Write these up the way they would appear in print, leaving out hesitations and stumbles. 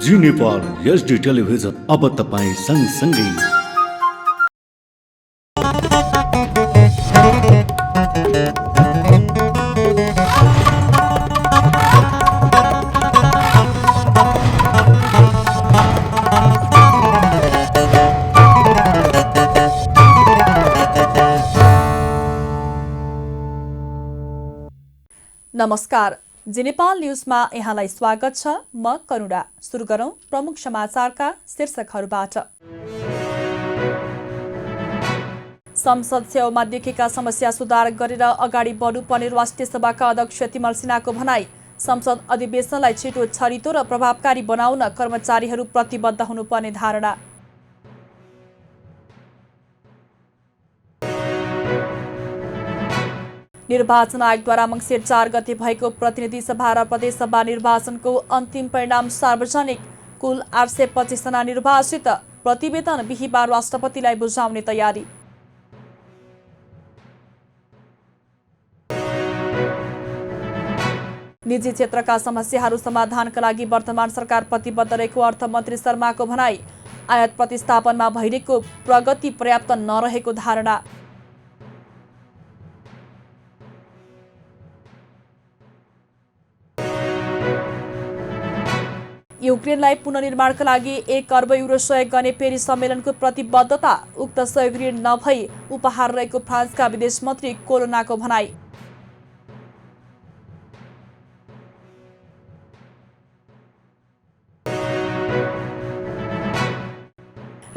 जी Nepal HD television अब तपाईं सँगसँगै। नमस्कार, जी नेपाल न्यूजमा यहाँलाई स्वागत छ। म करुणा। सुरु गरौं प्रमुख समाचारका शीर्षकहरूबाट। संसद छेउमा देखेका समस्या सुधार गरेर अगाडि बढ्नुपर्ने राष्ट्रिय सभाका अध्यक्ष तिमल सिन्हाको भनाई। संसद अधिवेशनलाई छिटो, छरितो र प्रभावकारी बनाउन कर्मचारीहरू प्रतिबद्ध हुनुपर्ने धारणा। निर्वाचन आयोगद्वारा मङ्सिर 4 गते भएको प्रतिनिधि सभा र प्रदेश सभा निर्वाचनको अन्तिम परिणाम सार्वजनिक। कुल 825 जना निर्वाचित। प्रतिवेदन बिहीबार राष्ट्रपतिलाई बुझाउने तयारी। निजी क्षेत्रका समस्याहरू समाधानका लागि वर्तमान सरकार प्रतिबद्ध रहेको अर्थमन्त्री शर्माको भनाई। आयात प्रतिस्थापनमा भइरहेको प्रगति पर्याप्त नरहेको धारणा। युक्रेनलाई पुनर्निर्माणका लागि 1 अर्ब युरो सहयोग गर्ने पेरिस सम्मेलनको प्रतिबद्धता। उक्त सहयोग ऋण नभई उपहार रहेको फ्रान्सका विदेश मन्त्री कोलोनाको भनाई।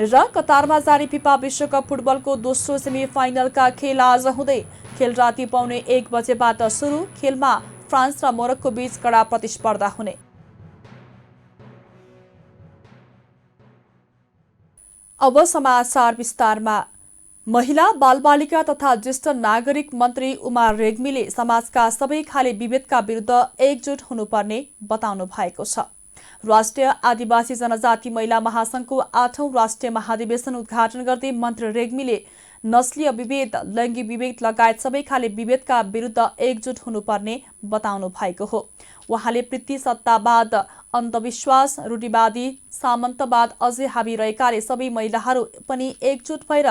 र कतारमा जारी फिफा विश्वकप फुटबलको दोस्रो सेमिफाइनलका खेल आज हुँदै। खेल राति 1:15 बजेबाट सुरु। खेलमा फ्रान्स र मोरक्को बीच कडा प्रतिस्पर्धा हुने। अब समाचार विस्तारमा। महिला, बालबालिका तथा ज्येष्ठ नागरिक मन्त्री उमा रेग्मीले समाजका सबै खाले विभेदका विरुद्ध एकजुट हुनुपर्ने बताउनु भएको छ। राष्ट्रिय आदिवासी जनजाति महिला महासंघको 8औं राष्ट्रिय महाधिवेशन उद्घाटन गर्दै मन्त्री रेग्मीले नस्लीय विभेद, लैङ्गिक विभेद लगायत सबै खाले विभेदका विरुद्ध एकजुट हुनुपर्ने बताउनु भएको हो। उहाँले पितृसत्तावाद, अन्धविश्वास, रूढिवादी सामन्तवाद अझै हावी रहेकाले सबै महिलाहरू पनि एकजुट भएर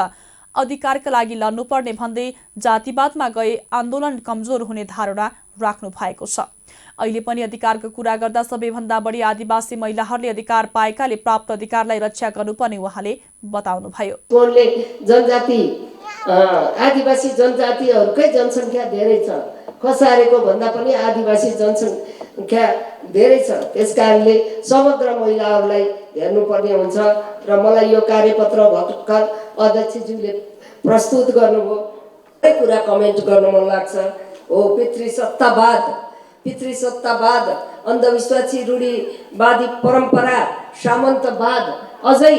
अधिकारका लागि लड्नुपर्ने भन्दै जातिवादमा गए आन्दोलन कमजोर हुने धारणा राख्नु भएको छ। अहिले पनि अधिकारको कुरा गर्दा सबैभन्दा बढी आदिवासी महिलाहरूले अधिकार पाएकाले प्राप्त अधिकारलाई रक्षा गर्नुपर्ने उहाँले बताउनुभयो। आदिवासी जनजातिहरूकै जनसङ्ख्या धेरै छ। खसारेको भन्दा पनि आदिवासी जनसङ्ख्या धेरै छ। त्यसकारणले समग्र महिलाहरूलाई हेर्नुपर्ने हुन्छ र मलाई यो कार्यपत्र भर्खर अध्यक्षज्यूले प्रस्तुत गर्नुभयो। एक कुरा कमेन्ट गर्न मन लाग्छ हो पितृसत्तावाद, अन्धविश्वासी, रूढिवादी परम्परा, सामन्तवाद अझै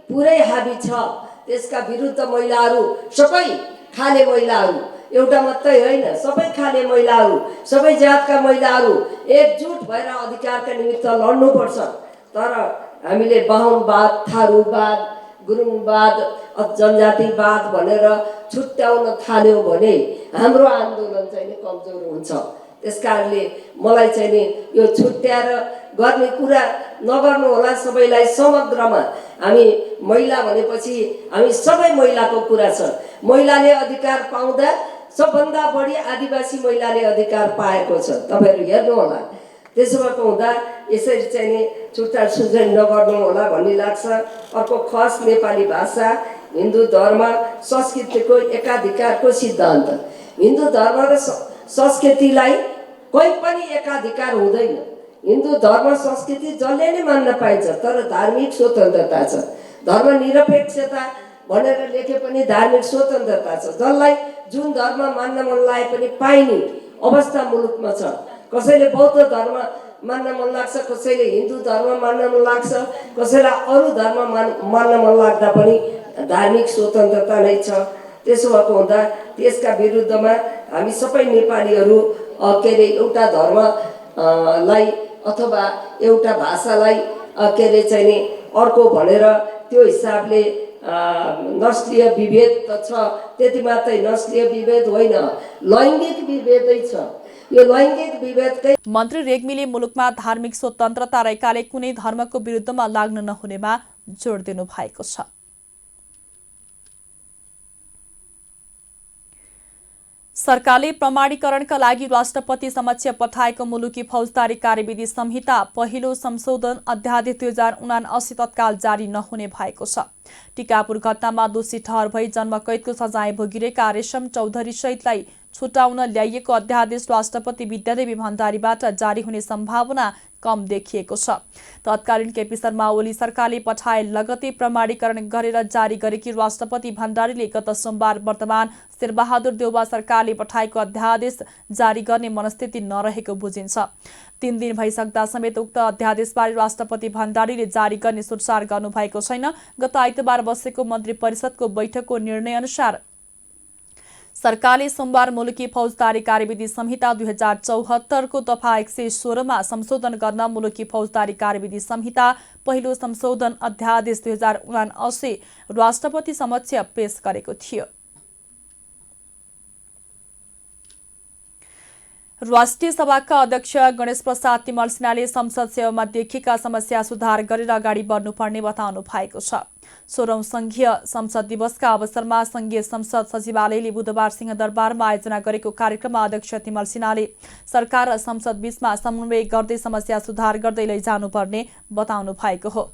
पुरै हावी छ। त्यसका विरुद्ध महिलाहरू, सबै खाले महिलाहरू, एउटा मात्रै होइन, सबै खाले महिलाहरू, सबै जातका महिलाहरू एकजुट भएर अधिकारका निमित्त लड्नुपर्छ। तर हामीले बाहुनवाद, थारूवाद, गुरुङवाद, जनजातिवाद भनेर छुट्याउन थाल्यौँ भने हाम्रो आन्दोलन चाहिँ कमजोर हुन्छ। त्यसकारणले मलाई चाहिँ यो छुट्याएर गर्ने कुरा नगर्नु होला। सबैलाई समग्रमा हामी महिला भनेपछि हामी सबै महिलाको कुरा छ। महिलाले अधिकार पाउँदा सबभन्दा बढी आदिवासी महिलाले अधिकार पाएको छ। तपाईँहरू हेर्नु होला। त्यसो भएको हुँदा यसरी चाहिँ छुट्टा छुट्टै नगर्नु होला भन्ने लाग्छ। अर्को खस नेपाली भाषा, हिन्दू धर्म, संस्कृतिको एकाधिकारको सिद्धान्त। हिन्दू धर्म र संस्कृतिलाई कोही पनि एकाधिकार हुँदैन। हिन्दू धर्म संस्कृति जसले नै मान्न पाइन्छ, तर धार्मिक स्वतन्त्रता छ। धर्मनिरपेक्षता भनेर लेखे पनि धार्मिक स्वतन्त्रता छ। जसलाई जुन धर्म मान्न मन लागे पनि पाइने अवस्था मुलुकमा छ। कसैले बौद्ध धर्म मान्न मन लाग्छ, कसैले हिन्दू धर्म मान्न मन लाग्छ, कसैलाई अरू धर्म मान्न मन लाग्दा पनि धार्मिक स्वतन्त्रता नै छ। त्यसो भएको हुँदा त्यसका विरुद्धमा हामी सबै नेपालीहरू एउटा धर्मलाई अथवा एउटा भाषालाई चाहिँ अर्को भनेर त्यो हिसाबले नस्लीय विभेद त छ। त्यति मात्रै नस्लीय विभेद होइन, लैङ्गिक विभेदै छ। यो लैङ्गिक विभेदकै मन्त्री रेग्मीले मुलुकमा धार्मिक स्वतन्त्रता रहेकाले कुनै धर्मको विरुद्धमा लाग्न नहुनेमा जोड दिनु भएको छ। सरकारले प्रमाणीकरणका लागि राष्ट्रपति समक्ष पठाएको मुलुकी फौजदारी कार्यविधि संहिता पहिलो संशोधन अध्यादेश 2079 तत्काल जारी नहुने भएको छ। टिकापुर घटनामा दोषी ठहर भई जन्मकैदको सजाय भोगिरहेका रेशम चौधरी सहितलाई छुटाउन ल्याइएको अध्यादेश राष्ट्रपति विद्यादेवी भण्डारीबाट जारी हुने सम्भावना कम देखिएको छ। तत्कालीन केपी शर्मा ओली सरकारले पठाए लगतै प्रमाणीकरण गरेर जारी गरेकी राष्ट्रपति भण्डारीले गत सोमबार वर्तमान शेरबहादुर देउवा सरकारले पठाएको अध्यादेश जारी गर्ने मनस्थिति नरहेको बुझिन्छ। 3 दिन भइसक्दा समेत उक्त अध्यादेशबारे राष्ट्रपति भण्डारीले जारी गर्ने सुरसार गर्नुभएको छैन। गत आइतबार बसेको मन्त्री परिषदको बैठकको निर्णय अनुसार सरकारले सोमबार मुलुकी फौजदारी कार्यविधि संहिता 2074 को दफा 116 संशोधन गर्न मुलुकी फौजदारी कार्यविधि संहिता पहिलो संशोधन अध्यादेश 2079 राष्ट्रपति समक्ष पेश गरेको थियो। राष्ट्रिय सभाका अध्यक्ष गणेश प्रसाद तिमल सिन्हाले संसद सेवामा देखिएका समस्या सुधार गरेर अगाडि बढ्नुपर्ने बताउनु भएको छ। 16औं संघीय संसद दिवसका अवसरमा संघीय संसद सचिवालयले बुधबार सिंहदरबारमा आयोजना गरेको कार्यक्रममा अध्यक्ष तिमल सिन्हाले सरकार र संसद बीचमा समन्वय गर्दै समस्या सुधार गर्दै लैजानुपर्ने बताउनु भएको हो।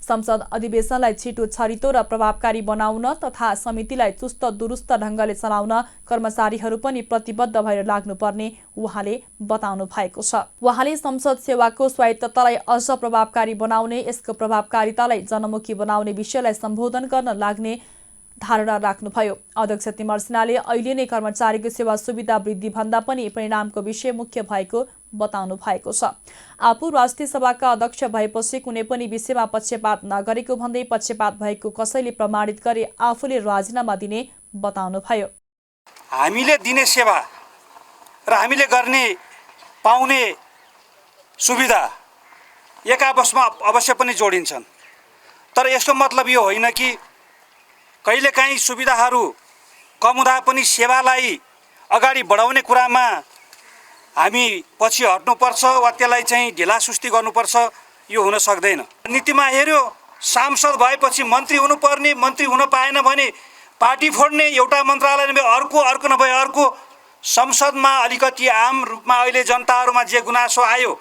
संसद अधिवेशनलाई छिटो छरितो र प्रभावकारी बनाउन तथा समितिलाई चुस्त दुरुस्त ढंगले चलाउन कर्मचारीहरू पनि प्रतिबद्ध भएर लाग्नुपर्ने उहाँले बताउनु भएको छ। उहाँले संसद सेवाको स्वायत्ततालाई अझ प्रभावकारी बनाउने, यसको प्रभावकारितालाई जनमुखी बनाउने विषयलाई सम्बोधन गर्न लाग्ने धारणा राख्नुभयो। अध्यक्ष तिमल सिन्हाले अहिले नै कर्मचारीको सेवा सुविधा वृद्धि भन्दा पनि परिणामको विषय मुख्य भएको बताउनु भएको छ। आफू राष्ट्रिय सभाका अध्यक्ष भएपछि कुनै पनि विषयमा पक्षपात नगरेको भन्दै पक्षपात भएको कसैले प्रमाणित गरे आफूले राजीनामा दिने बताउनुभयो। हामीले दिने सेवा र हामीले गर्ने पाउने सुविधा एक आपसमा अवश्य पनि जोडिन्छन्, तर यसको मतलब यो होइन कि कहिलेकाहीँ सुविधाहरू कम हुँदा पनि सेवालाई अगाडि बढाउने कुरामा हामी पछि हट्नुपर्छ वा त्यसलाई चाहिँ ढिलासुस्ती गर्नुपर्छ, यो हुन सक्दैन। नीतिमा हेर्यो सांसद भएपछि मन्त्री हुनुपर्ने, मन्त्री हुन पाएन भने पार्टी फोड्ने, एउटा मन्त्रालय नभए अर्को, अर्को नभए अर्को। संसदमा अलिकति आम रूपमा अहिले जनताहरूमा जे गुनासो आयो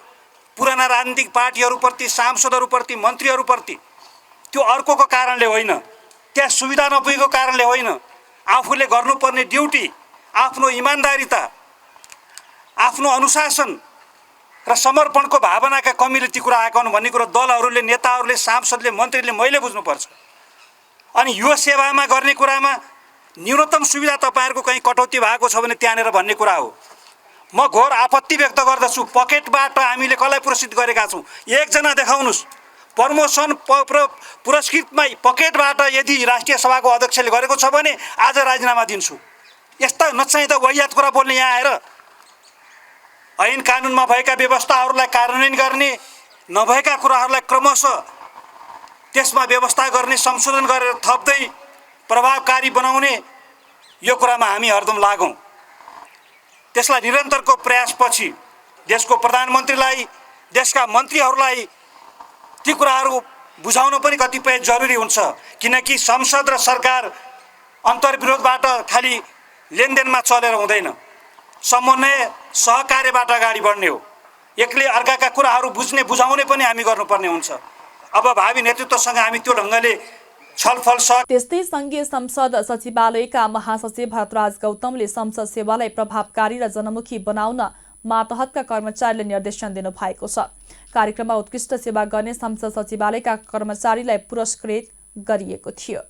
पुराना राजनीतिक पार्टीहरूप्रति, सांसदहरूप्रति, मन्त्रीहरूप्रति, त्यो अर्कोको कारणले होइन, त्यहाँ सुविधा नपुगेको कारणले होइन, आफूले गर्नुपर्ने ड्युटी, आफ्नो इमान्दारिता, आफ्नो अनुशासन र समर्पणको भावनाका कमीले ती कुरा आएका हुन् भन्ने कुरो दलहरूले, नेताहरूले, सांसदले, मन्त्रीले मैले बुझ्नुपर्छ। अनि यो सेवामा गर्ने कुरामा न्यूनतम सुविधा तपाईँहरूको कहीँ कटौती भएको छ भने त्यहाँनिर भन्ने कुरा हो। म घोर आपत्ति व्यक्त गर्दछु। पकेटबाट हामीले कसलाई पुरस्कृत गरेका छौँ? एकजना देखाउनुहोस्। प्रमोसन पुरस्कृतमा पकेटबाट यदि राष्ट्रिय सभाको अध्यक्षले गरेको छ भने आज राजीनामा दिन्छु। यस्ता नचाहिँदा वाहियात कुरा बोल्ने यहाँ आएर ऐन कानुनमा भएका व्यवस्थाहरूलाई कार्यान्वयन गर्ने, नभएका कुराहरूलाई क्रमशः त्यसमा व्यवस्था गर्ने, संशोधन गरेर थप्दै प्रभावकारी बनाउने, यो कुरामा हामी हरदम लागौँ। त्यसलाई निरन्तरको प्रयासपछि देशको प्रधानमन्त्रीलाई, देशका मन्त्रीहरूलाई ती कुराहरू बुझाउन पनि कतिपय जरुरी हुन्छ, किनकि संसद र सरकार अन्तर्विरोधबाट खालि लेनदेनमा चलेर हुँदैन, समन्वय सहकार्यबाट अगाडि बढ्ने हो। एकले अर्काका कुराहरू बुझ्ने, बुझाउने पनि हामी गर्नुपर्ने हुन्छ। अब भावी नेतृत्वसँग हामी त्यो ढङ्गले छलफल सक। त्यस्तै संघीय संसद सचिवालयका महासचिव भरतराज गौतमले संसद सेवालाई प्रभावकारी र जनमुखी बनाउन मातहतका कर्मचारीले निर्देशन दिनु भएको छ। कार्यक्रममा उत्कृष्ट सेवा गर्ने संसद सचिवालयका कर्मचारीलाई पुरस्कृत गरिएको थियो।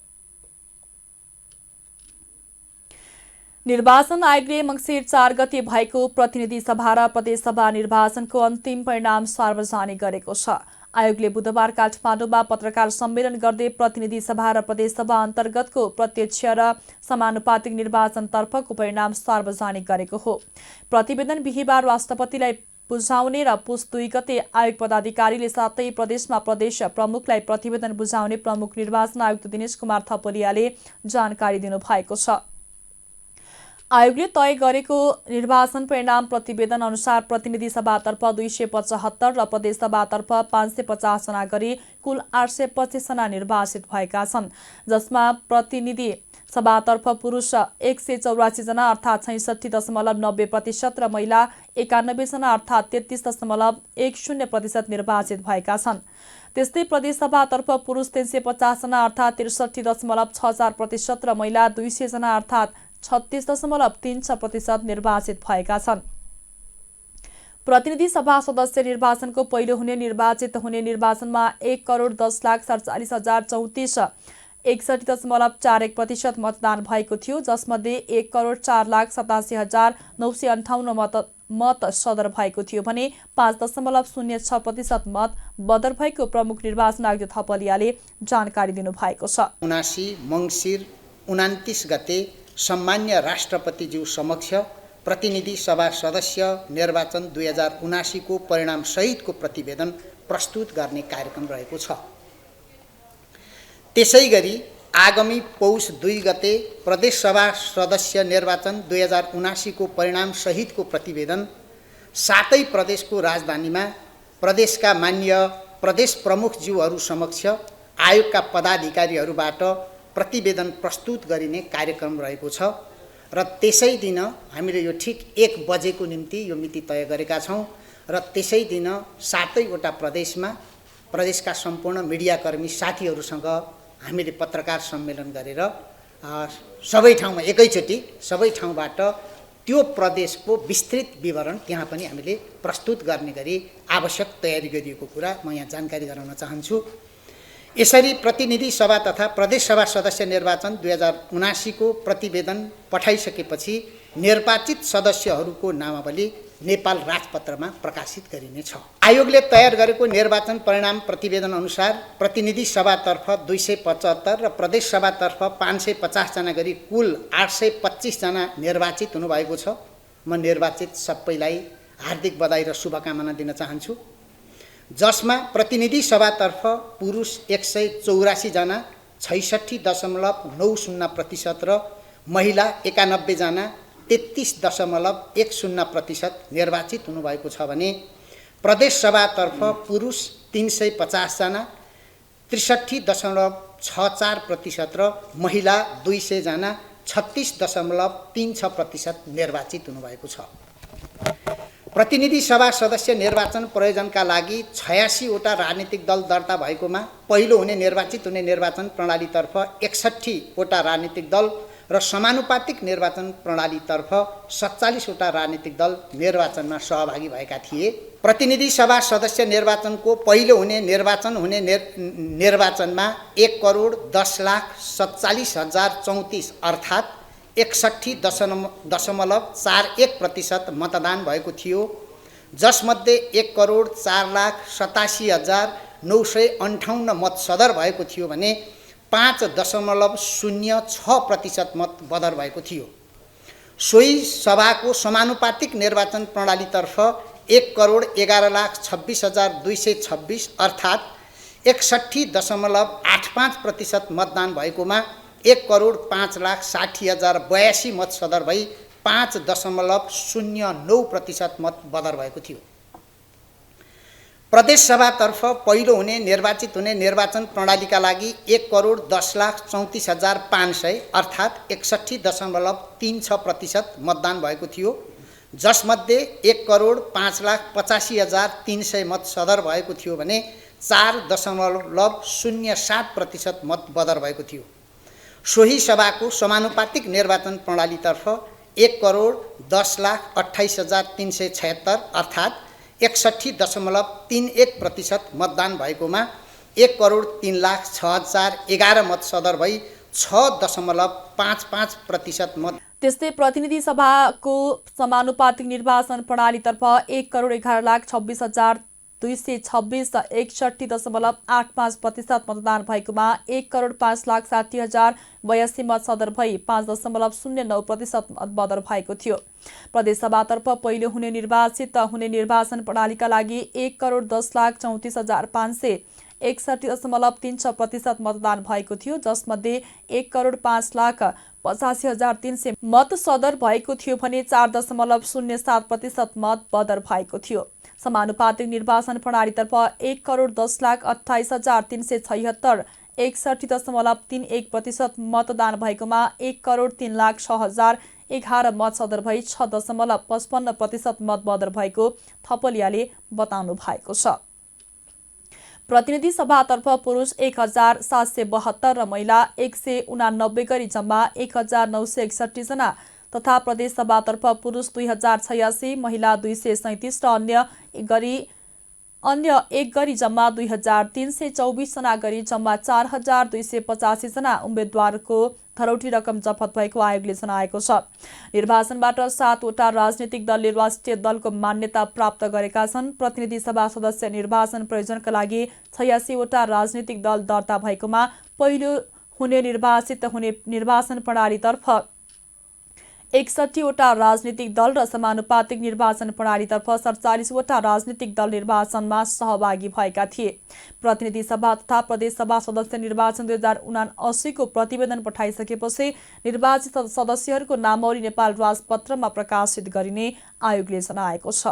निर्वाचन आयोगले मङ्सिर 4 गते भएको प्रतिनिधि सभा र प्रदेशसभा निर्वाचनको अन्तिम परिणाम सार्वजनिक गरेको छ। आयोगले बुधबार काठमाडौँमा पत्रकार सम्मेलन गर्दै प्रतिनिधि सभा र प्रदेशसभा अन्तर्गतको प्रत्यक्ष र समानुपातिक निर्वाचनतर्फको परिणाम सार्वजनिक गरेको हो। प्रतिवेदन बिहिबार राष्ट्रपतिलाई बुझाउने र पुस 2 गते आयोग पदाधिकारीले सातै प्रदेशमा प्रदेश प्रमुखलाई प्रतिवेदन बुझाउने प्रमुख निर्वाचन आयुक्त दिनेश कुमार थपलियाले जानकारी दिनुभएको छ। आयोगले तय गरेको निर्वाचन परिणाम प्रतिवेदन अनुसार प्रतिनिधि सभातर्फ 275 र प्रदेशसभातर्फ 550 जना गरी कुल 825 जना निर्वाचित भएका छन्, जसमा प्रतिनिधि सभातर्फ पुरुष 184 जना अर्थात् 66.90% र महिला 91 जना अर्थात् 33.10% निर्वाचित भएका छन्। त्यस्तै प्रदेशसभातर्फ पुरुष 350 जना अर्थात् 63.64% र महिला 200 जना अर्थात् 36.36% निर्वाचित भएका छन्। प्रतिनिधि सभा सदस्य निर्वाचनको पहिलो हुने निर्वाचित हुने निर्वाचनमा 1,10,47,034 61.41% मतदान भएको थियो, जसमध्ये 1,04,87,958 मत सदर भएको थियो भने 5.06% मत बदर भएको प्रमुख निर्वाचन आयुक्त थपलियाले जानकारी दिनुभएको छ। 79 मङ्सिर 29 गते सम्मान्य राष्ट्रपतिज्यू समक्ष प्रतिनिधि सभा सदस्य निर्वाचन 2079 को परिणाम सहितको प्रतिवेदन प्रस्तुत गर्ने कार्यक्रम रहेको छ। त्यसैगरी आगामी पौष 2 गते प्रदेशसभा सदस्य निर्वाचन 2079 को परिणाम सहितको प्रतिवेदन सातै प्रदेशको राजधानीमा प्रदेशका मान्य प्रदेश प्रमुखज्यूहरू समक्ष आयोगका पदाधिकारीहरूबाट प्रतिवेदन प्रस्तुत गरिने कार्यक्रम रहेको छ र त्यसै दिन हामीले यो ठिक 1 बजेको निम्ति यो मिति तय गरेका छौँ र त्यसै दिन सातैवटा प्रदेशमा प्रदेशका सम्पूर्ण मिडियाकर्मी साथीहरूसँग हामीले पत्रकार सम्मेलन गरेर सबै ठाउँमा एकैचोटि सबै ठाउँबाट त्यो प्रदेशको विस्तृत विवरण त्यहाँ पनि हामीले प्रस्तुत गर्ने गरी आवश्यक तयारी गरिएको कुरा म यहाँ जानकारी गराउन चाहन्छु। यसरी प्रतिनिधि सभा तथा प्रदेश सभा सदस्य निर्वाचन 2079 को प्रतिवेदन पठाइसकेपछि निर्वाचित सदस्यहरूको नामावली नेपाल राजपत्रमा प्रकाशित गरिनेछ। आयोगले तयार गरेको निर्वाचन परिणाम प्रतिवेदन अनुसार प्रतिनिधि सभातर्फ 275 र प्रदेश सभातर्फ 550 जना गरी कुल 825 जना निर्वाचित हुनुभएको छ। म निर्वाचित सबैलाई हार्दिक बधाई र शुभकामना दिन चाहन्छु, जसमा प्रतिनिधि सभातर्फ पुरुष 184 जना 66.90% र महिला 91 जना 33.10% निर्वाचित हुनुभएको छ भने प्रदेश सभातर्फ पुरुष 350 जना 63.64% र महिला 200 जना 36.36% निर्वाचित हुनुभएको छ। प्रतिनिधि सभा सदस्य निर्वाचन प्रयोजनका लागि 86 वटा राजनीतिक दल दर्ता भएकोमा पहिलो हुने निर्वाचित हुने निर्वाचन प्रणालीतर्फ 61 वटा राजनीतिक दल र समानुपातिक निर्वाचन प्रणालीतर्फ 47 वटा राजनीतिक दल निर्वाचनमा सहभागी भएका थिए। प्रतिनिधि सभा सदस्य निर्वाचनको पहिलो हुने निर्वाचनमा 1,10,47,034 अर्थात् 61.41% मतदान भएको थियो, जसमध्ये 1,04,87,958 मत सदर भएको थियो भने 5.06% मत बदर भएको थियो। सोही सभाको समानुपातिक निर्वाचन प्रणालीतर्फ 1,11,26,226 अर्थात् 61.85% मतदान भएकोमा 1,05,60,082 मत सदर भई 5.09% मत बदर भएको थियो। प्रदेश सभातर्फ पहिलो हुने निर्वाचित हुने निर्वाचन प्रणालीका लागि 1,10,34,500 अर्थात् 61.36% मतदान भएको थियो, जसमध्ये 1,05,85,300 मत सदर भएको थियो भने 4.07% मत बदर भएको थियो। सोही सभाको समानुपातिक निर्वाचन प्रणालीतर्फ 1,10,28,376 अर्थात् 61.31% मतदान भएकोमा 1,03,06,011 मत सदर भई 6.55% मत। त्यस्तै प्रतिनिधि सभाको समानुपातिक निर्वाचन प्रणालीतर्फ 1,11,26,226 61.85% मतदान भएकोमा 1,05,60,082 मत सदर भई 5.09% मत बदर भएको थियो। प्रदेश सभातर्फ पहिलो हुने निर्वाचित हुने निर्वाचन प्रणालीका लागि 1,10,34,500 61.36% मतदान भएको थियो, जसमध्ये 1,05,85,082 85,300 मत सदर भएको थियो भने 4.07% मत बदर भएको थियो। समानुपातिक निर्वाचन प्रणालीतर्फ 1,10,28,376 61.31% मतदान भएकोमा 1,03,06,011 मत सदर भई 6.55% मत बदर भएको थपलियाले बताउनु भएको छ। प्रतिनिधि सभातर्फ पुरुष 1,772 र महिला 189 गरी जम्मा 1,961 जना तथा प्रदेश सभातर्फ पुरुष 2,086, महिला 237 र अन्य एक गरी जम्मा 2,324 जना गरी जम्मा 4,285 जना उम्मेद्वारको धरौटी रकम जफत भएको आयोगले जनाएको छ। निर्वाचनबाट 7 वटा राजनीतिक दलले राष्ट्रिय दलको मान्यता प्राप्त गरेका छन्। प्रतिनिधि सभा सदस्य निर्वाचन प्रयोजनका लागि 86 वटा राजनीतिक दल दर्ता भएकोमा पहिलो हुने निर्वाचित हुने निर्वाचन प्रणालीतर्फ 61 वटा राजनीतिक दल र समानुपातिक निर्वाचन प्रणालीतर्फ 47 वटा राजनीतिक दल निर्वाचनमा सहभागी भएका थिए। प्रतिनिधि सभा तथा प्रदेश सभा सदस्य निर्वाचन 2079 को प्रतिवेदन पठाइसकेपछि निर्वाचित सदस्यहरूको नामावली नेपाल राजपत्रमा प्रकाशित गरिने आयोगले जनाएको छ।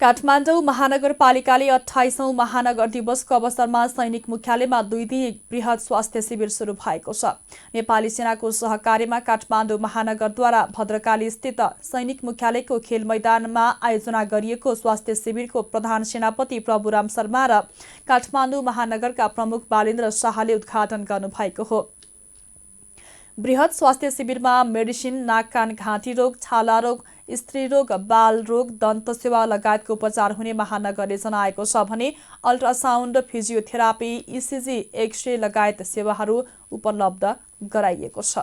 काठमाडौँ महानगरपालिकाले 28औं महानगर दिवसको अवसरमा सैनिक मुख्यालयमा 2 दिने बृहत स्वास्थ्य शिविर सुरु भएको छ। नेपाली सेनाको सहकार्यमा काठमाडौँ महानगरद्वारा भद्रकाली स्थित सैनिक मुख्यालयको खेल मैदानमा आयोजना गरिएको स्वास्थ्य शिविरको प्रधान सेनापति प्रभुराम शर्मा र काठमाडौँ महानगरका प्रमुख बालेन्द्र शाहले उद्घाटन गर्नुभएको हो। बृहत स्वास्थ्य शिविरमा मेडिसिन, नाक कान घाँटी रोग, छाला रोग, स्त्री रोग, बाल रोग, दन्त सेवा लगायतको उपचार हुने महानगरले जनाएको छ भने अल्ट्रासाउन्ड, फिजियोथेरापी, इसिजी, एक्सरे लगायत सेवाहरू उपलब्ध गराइएको छ।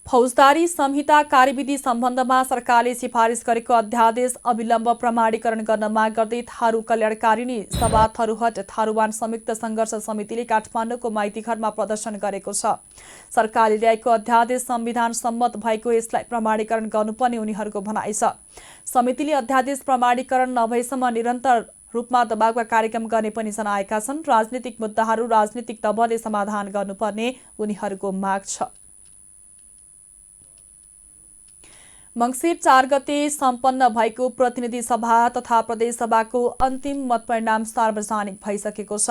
फौजदारी संहिता कार्यविधि सम्बन्धमा सरकारले सिफारिस गरेको अध्यादेश अविलम्ब प्रमाणीकरण गर्न माग गर्दै थारू कल्याणकारिणी सभा थरूहट थारूवान संयुक्त सङ्घर्ष समितिले काठमाडौँको माइतीघरमा प्रदर्शन गरेको छ। सरकारले ल्याएको अध्यादेश संविधान सम्मत भएको यसलाई प्रमाणीकरण गर्नुपर्ने उनीहरूको भनाइ छ। समितिले अध्यादेश प्रमाणीकरण नभएसम्म निरन्तर रूपमा दबावका कार्यक्रम गर्ने पनि जनाएका छन्। राजनीतिक मुद्दाहरू राजनीतिक तवरले समाधान गर्नुपर्ने उनीहरूको माग छ। मङ्सिर 4 गते सम्पन्न भएको प्रतिनिधि सभा तथा प्रदेश सभाको अन्तिम मतपरिणाम सार्वजनिक भइसकेको छ।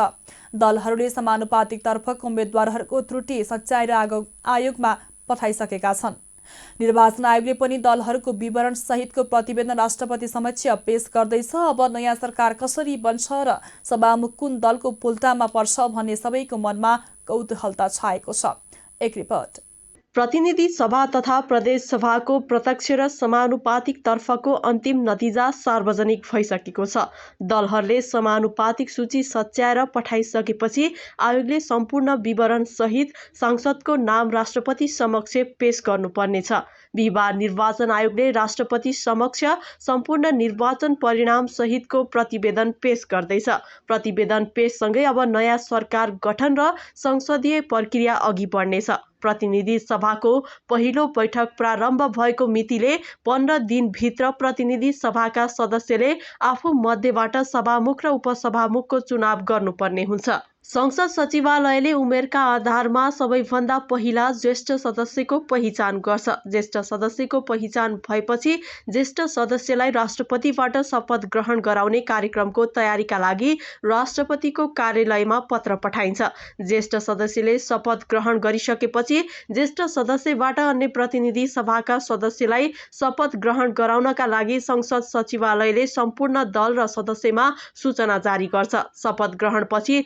दलहरूले समानुपातिक तर्फको उम्मेद्वारहरूको त्रुटि सच्याएर आयोगमा पठाइसकेका छन्। निर्वाचन आयोगले पनि दलहरूको विवरण सहितको प्रतिवेदन राष्ट्रपति समक्ष पेश गर्दैछ। अब नयाँ सरकार कसरी बन्छ र सभामुख कुन दलको पुल्टामा पर्छ भन्ने सबैको मनमा कौतूहलता छाएको छ। एक रिपोर्ट। प्रतिनिधि सभा तथा प्रदेश सभाको प्रत्यक्ष र समानुपातिक तर्फको अन्तिम नतिजा सार्वजनिक भइसकेको छ। दलहरूले समानुपातिक सूची सच्याएर पठाइसकेपछि आयोगले सम्पूर्ण विवरण सहित सांसदको नाम राष्ट्रपति समक्ष पेश गर्नुपर्नेछ। बिहिबार निर्वाचन आयोगले राष्ट्रपति समक्ष सम्पूर्ण निर्वाचन परिणाम सहितको प्रतिवेदन पेश गर्दैछ। प्रतिवेदन पेशसँगै अब नयाँ सरकार गठन र संसदीय प्रक्रिया अघि बढ्नेछ। प्रतिनिधि सभाको पहिलो बैठक प्रारम्भ भएको मितिले 15 दिनभित्र प्रतिनिधि सभाका सदस्यले आफू मध्येबाट सभामुख र उपसभामुखको चुनाव गर्नुपर्ने हुन्छ। संसद सचिवालयले उमेरका आधारमा सबैभन्दा पहिला ज्येष्ठ सदस्यको पहिचान गर्छ। ज्येष्ठ सदस्यको पहिचान भएपछि ज्येष्ठ सदस्यलाई राष्ट्रपतिबाट शपथ ग्रहण गराउने कार्यक्रमको तयारीका लागि राष्ट्रपतिको कार्यालयमा पत्र पठाइन्छ। ज्येष्ठ सदस्यले शपथ ग्रहण गरिसकेपछि ज्येष्ठ सदस्यबाट अन्य प्रतिनिधि सभाका सदस्यलाई शपथ ग्रहण गराउनका लागि संसद सचिवालयले सम्पूर्ण दल र सदस्यमा सूचना जारी गर्छ। शपथ ग्रहणपछि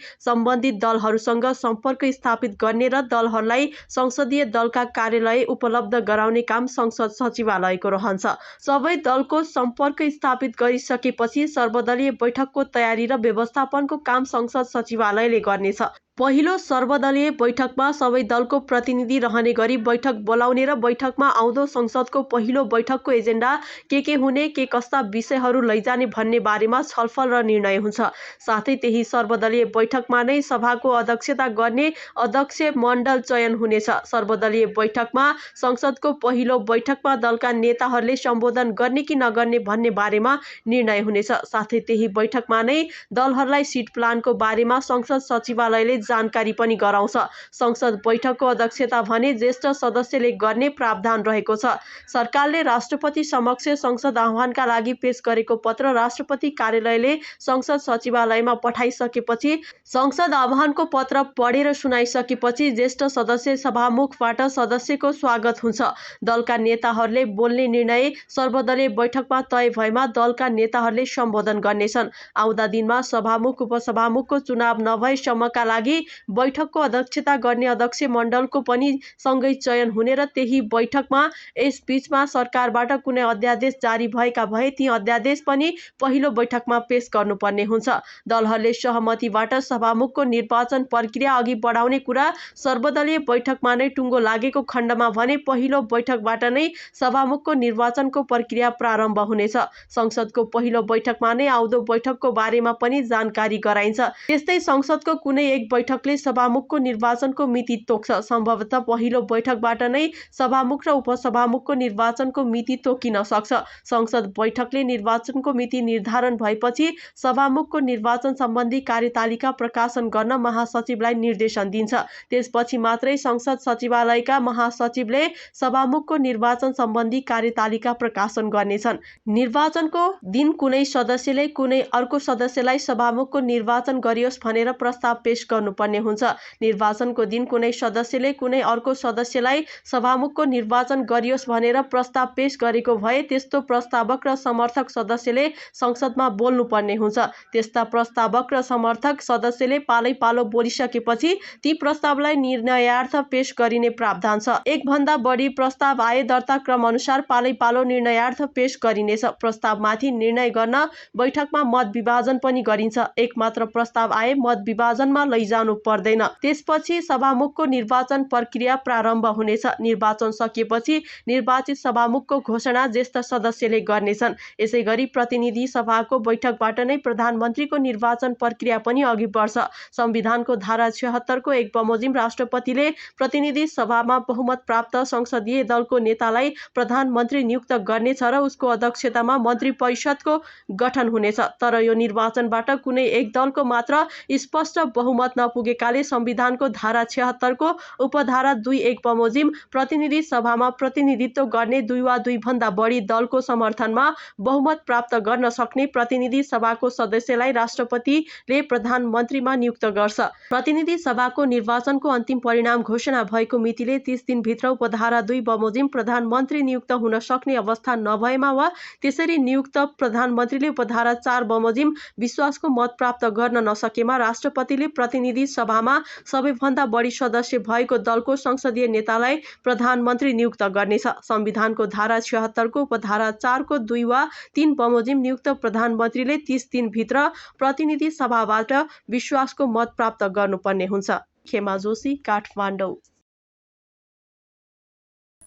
सम्बन्धित दलहरूसँग सम्पर्क स्थापित गर्ने र दलहरूलाई संसदीय दलका कार्यालय उपलब्ध गराउने काम संसद सचिवालयको रहन्छ। सबै दलको सम्पर्क स्थापित गरिसकेपछि सर्वदलीय बैठकको तयारी र व्यवस्थापनको काम संसद सचिवालयले गर्नेछ। पहिलो सर्वदलीय बैठकमा सबै दलको प्रतिनिधि रहने गरी बैठक बोलाउने र बैठकमा आउँदो संसदको पहिलो बैठकको एजेन्डा के हुने, के कस्ता विषयहरू लैजाने भन्ने बारेमा छलफल र निर्णय हुन्छ। साथै त्यही सर्वदलीय बैठकमा नै सभाको अध्यक्षता गर्ने अध्यक्ष मण्डल चयन हुनेछ। सर्वदलीय बैठकमा संसदको पहिलो बैठकमा दलका नेताहरूले सम्बोधन गर्ने कि नगर्ने भन्ने बारेमा निर्णय हुनेछ। साथै त्यही बैठकमा नै दलहरूलाई सिट प्लानको बारेमा संसद सचिवालयले जानकारी पनि गराउँछ। संसद बैठकको अध्यक्षता भने ज्येष्ठ सदस्यले गर्ने प्रावधान रहेको छ। सरकारले राष्ट्रपति समक्ष संसद आह्वानका लागि पेश गरेको पत्र राष्ट्रपति कार्यालयले संसद सचिवालयमा पठाइसकेपछि संसद आह्वानको पत्र पढेर सुनाइसकेपछि ज्येष्ठ सदस्य सभामुखबाट सदस्यको स्वागत हुन्छ। दलका नेताहरूले बोल्ने निर्णय सर्वदलीय बैठकमा तय भएमा दलका नेताहरूले सम्बोधन गर्नेछन्। आउँदा दिनमा सभामुख उपसभामुखको चुनाव नभएसम्मका लागि बैठकको अध्यक्षता गर्ने अध्यक्ष मण्डलको पनि सँगै चयन हुने र त्यही बैठकमा यस बीचमा सरकारबाट कुनै अध्यादेश जारी भएका भए ती अध्यादेश पनि पहिलो बैठकमा पेश गर्नुपर्ने हुन्छ। दलहरूले सहमतिबाट सभामुखको निर्वाचन प्रक्रिया अघि बढाउने कुरा सर्वदलीय बैठकमा नै टुङ्गो लागेको खण्डमा भने पहिलो बैठकबाट नै सभामुखको निर्वाचनको प्रक्रिया प्रारम्भ हुनेछ। संसदको पहिलो बैठकमा नै आउँदो बैठकको बारेमा पनि जानकारी गराइन्छ। त्यस्तै संसदको कुनै एक बैठकले सभामुखको निर्वाचनको मिति तोक्छ। सम्भवतः पहिलो बैठकबाट नै सभामुख र उपसभामुखको निर्वाचनको मिति तोकिन सक्छ। संसद बैठकले निर्वाचनको मिति निर्धारण भएपछि सभामुखको निर्वाचन सम्बन्धी कार्यतालिका प्रकाशन गर्न महासचिवलाई निर्देशन दिन्छ। त्यसपछि मात्रै संसद सचिवालयका महासचिवले सभामुखको निर्वाचन सम्बन्धी कार्यतालिका प्रकाशन गर्नेछन्। निर्वाचनको दिन कुनै सदस्यले कुनै अर्को सदस्यलाई सभामुखको निर्वाचन गरियोस् भनेर प्रस्ताव पेश गर्नुपर्ने हुन्छ। निर्वाचनको दिन कुनै सदस्यले कुनै अर्को सदस्यलाई सभामुखको निर्वाचन गरियोस् भनेर प्रस्ताव पेश गरेको भए त्यस्तो प्रस्तावक र समर्थक सदस्यले संसदमा बोल्नुपर्ने हुन्छ। त्यस्ता प्रस्तावक र समर्थक सदस्यले पालैपालो बोलिसकेपछि ती प्रस्तावलाई निर्णयार्थ पेश गरिने प्रावधान छ। एकभन्दा बढी प्रस्ताव आए दर्ता क्रम अनुसार पालैपालो निर्णयार्थ पेश गरिनेछ। प्रस्तावमाथि निर्णय गर्न बैठकमा मत विभाजन पनि गरिन्छ। एक मात्र प्रस्ताव आए मत विभाजनमा लैजानु पर्दैन। त्यसपछि सभामुखको निर्वाचन प्रक्रिया प्रारम्भ हुनेछ। निर्वाचन सकिएपछि निर्वाचित सभामुखको घोषणा ज्येष्ठ सदस्यले गर्नेछन्। यसैगरी प्रतिनिधि सभाको बैठकबाट नै प्रधानमन्त्रीको निर्वाचन प्रक्रिया पनि अघि बढ्छ। संविधानको धारा 76 को एक बमोजिम राष्ट्रपतिले प्रतिनिधि सभामा बहुमत प्राप्त संसदीय दलको नेतालाई प्रधानमन्त्री नियुक्त गर्नेछ र उसको अध्यक्षतामा मन्त्री परिषदको गठन हुनेछ। तर यो निर्वाचनबाट कुनै एक दलको मात्र स्पष्ट बहुमत नपुगेकाले संविधानको धारा 76 को उपधारा 2(1) बमोजिम प्रतिनिधि सभामा प्रतिनिधित्व गर्ने 2 वा 2 भन्दा बढी दलको समर्थनमा बहुमत प्राप्त गर्न सक्ने प्रतिनिधि सभाको सदस्यलाई राष्ट्रपतिले प्रधानमन्त्रीमा नियुक्त गर्छ। प्रतिनिधि सभाको निर्वाचनको अन्तिम परिणाम घोषणा भएको मितिले 30 दिनभित्र उपधारा 2 बमोजिम प्रधानमन्त्री नियुक्त हुन सक्ने अवस्था नभएमा वा त्यसरी नियुक्त प्रधानमन्त्रीले उपधारा 4 बमोजिम विश्वासको मत प्राप्त गर्न नसकेमा राष्ट्रपतिले प्रतिनिधि सभामा सबैभन्दा बढी सदस्य भएको दलको संसदीय नेतालाई प्रधानमन्त्री नियुक्त गर्नेछ। संविधानको धारा 76 को उपधारा 4 को 2 वा 3 बमोजिम नियुक्त प्रधानमन्त्रीले 30 दिनभित्र प्रतिनिधि सभाबाट विश्वासको मत प्राप्त गर्नुपर्ने हुन्छ। खेमा जोशी, काठमाडौँ।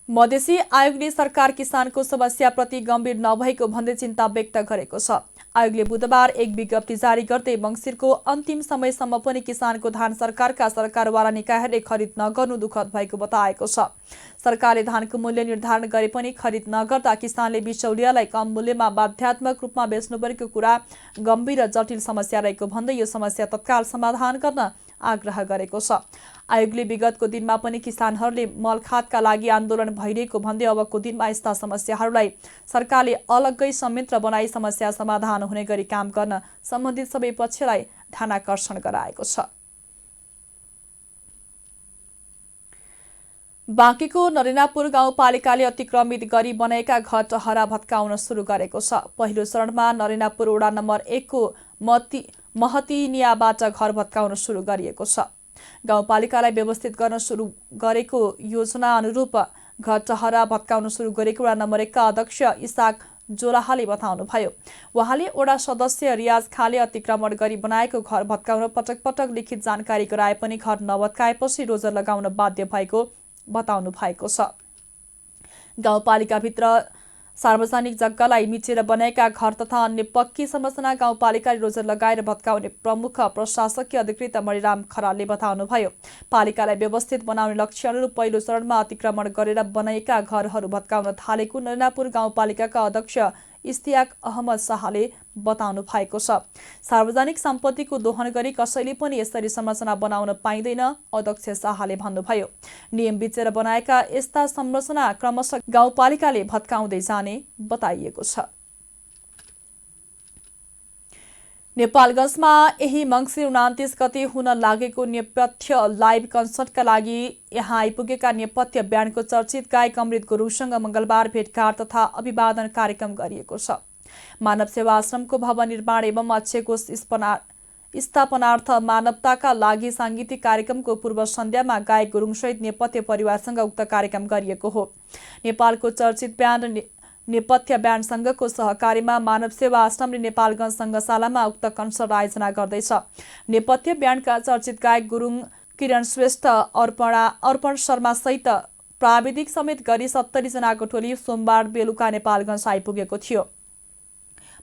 मधेसी आयोगले सरकार किसानको समस्याप्रति गम्भीर नभएको भन्दै चिन्ता व्यक्त गरेको छ। आयोगले बुधबार एक विज्ञप्ति जारी गर्दै मङ्सिरको अन्तिम समयसम्म पनि किसानको धान सरकारका सरकारवाला निकायहरूले खरिद नगर्नु दुःखद भएको बताएको छ। सरकारले धानको मूल्य निर्धारण गरे पनि खरिद नगर्दा किसानले बिचौलियालाई कम मूल्यमा बाध्यात्मक रूपमा बेच्नु परेको कुरा गम्भीर र जटिल समस्या रहेको भन्दै यो समस्या तत्काल समाधान गर्न आग्रह गरेको छ। आयोगले विगतको दिनमा पनि किसानहरूले मलखातका लागि आन्दोलन भइरहेको भन्दै अबको दिनमा यस्ता समस्याहरूलाई सरकारले अलग्गै संयन्त्र बनाई समस्या समाधान हुने गरी काम गर्न सम्बन्धित सबै पक्षलाई ध्यानाकर्षण गराएको छ। बाँकीको नरेनापुर गाउँपालिकाले अतिक्रमित गरी बनाएका घर टहरा भत्काउन सुरु गरेको छ। पहिलो चरणमा नरेनापुर वडा नम्बर 1 को महतिनियाबाट घर भत्काउन सुरु गरिएको छ। गाउँपालिकालाई व्यवस्थित गर्न सुरु गरेको योजना अनुरूप घर टहरा भत्काउन सुरु गरेको वडा नम्बर 1 का अध्यक्ष इसाक जोलाहाले बताउनुभयो। उहाँले वडा सदस्य रियाज खाले अतिक्रमण गरी बनाएको घर भत्काउन पटक पटक लिखित जानकारी गराए पनि घर नभत्काएपछि रोजर लगाउन बाध्य भएको बताउनु भएको छ। गाउँपालिकाभित्र सार्वजनिक जग्गालाई मिचेर बनाएका घर तथा अन्य पक्की संरचना गाउँपालिकाले रोजर लगाएर भत्काउने प्रमुख प्रशासकीय अधिकृत मणिराम खरालले बताउनुभयो। पालिकालाई व्यवस्थित बनाउने लक्ष्य अनुरूप पहिलो चरणमा अतिक्रमण गरेर बनाइएका घरहरू भत्काउन थालेको नरेनापुर गाउँपालिकाका अध्यक्ष इस्तियाक अहमद शाहले बताउनु भएको छ। सार्वजनिक सम्पत्तिको दोहन गरी कसैले पनि यसरी संरचना बनाउन पाइँदैन, अध्यक्ष शाहले भन्नुभयो। नियम बिचेर बनाएका यस्ता संरचना क्रमशः गाउँपालिकाले भत्काउँदै जाने बताइएको छ। नेपालगञ्जमा यही मङ्सिर 29 गते हुन लागेको नेपथ्य लाइभ कन्सर्टका लागि यहाँ आइपुगेका नेपथ्य ब्यान्डको चर्चित गायक अमृत गुरुङसँग मङ्गलबार भेटघाट तथा अभिवादन कार्यक्रम गरिएको छ। मानव सेवा आश्रमको भवन निर्माण एवं अक्षय कोष स्थापनार्थ मानवताका लागि साङ्गीतिक कार्यक्रमको पूर्व सन्ध्यामा गायक गुरुङसहित नेपथ्य परिवारसँग उक्त कार्यक्रम गरिएको हो। नेपालको चर्चित ब्यान्ड नेपथ्य ब्यान्ड संघको सहकारीमा मानव सेवा आश्रमले नेपालगञ्ज संघशालामा उक्त कन्सर्ट आयोजना गर्दैछ। नेपथ्य ब्यान्डका चर्चित गायक गुरुङ, किरण श्रेष्ठ, अर्पण शर्मा सहित प्राविधिक समेत गरी 70 जनाको टोली सोमबार बेलुका नेपालगञ्ज आइपुगेको थियो।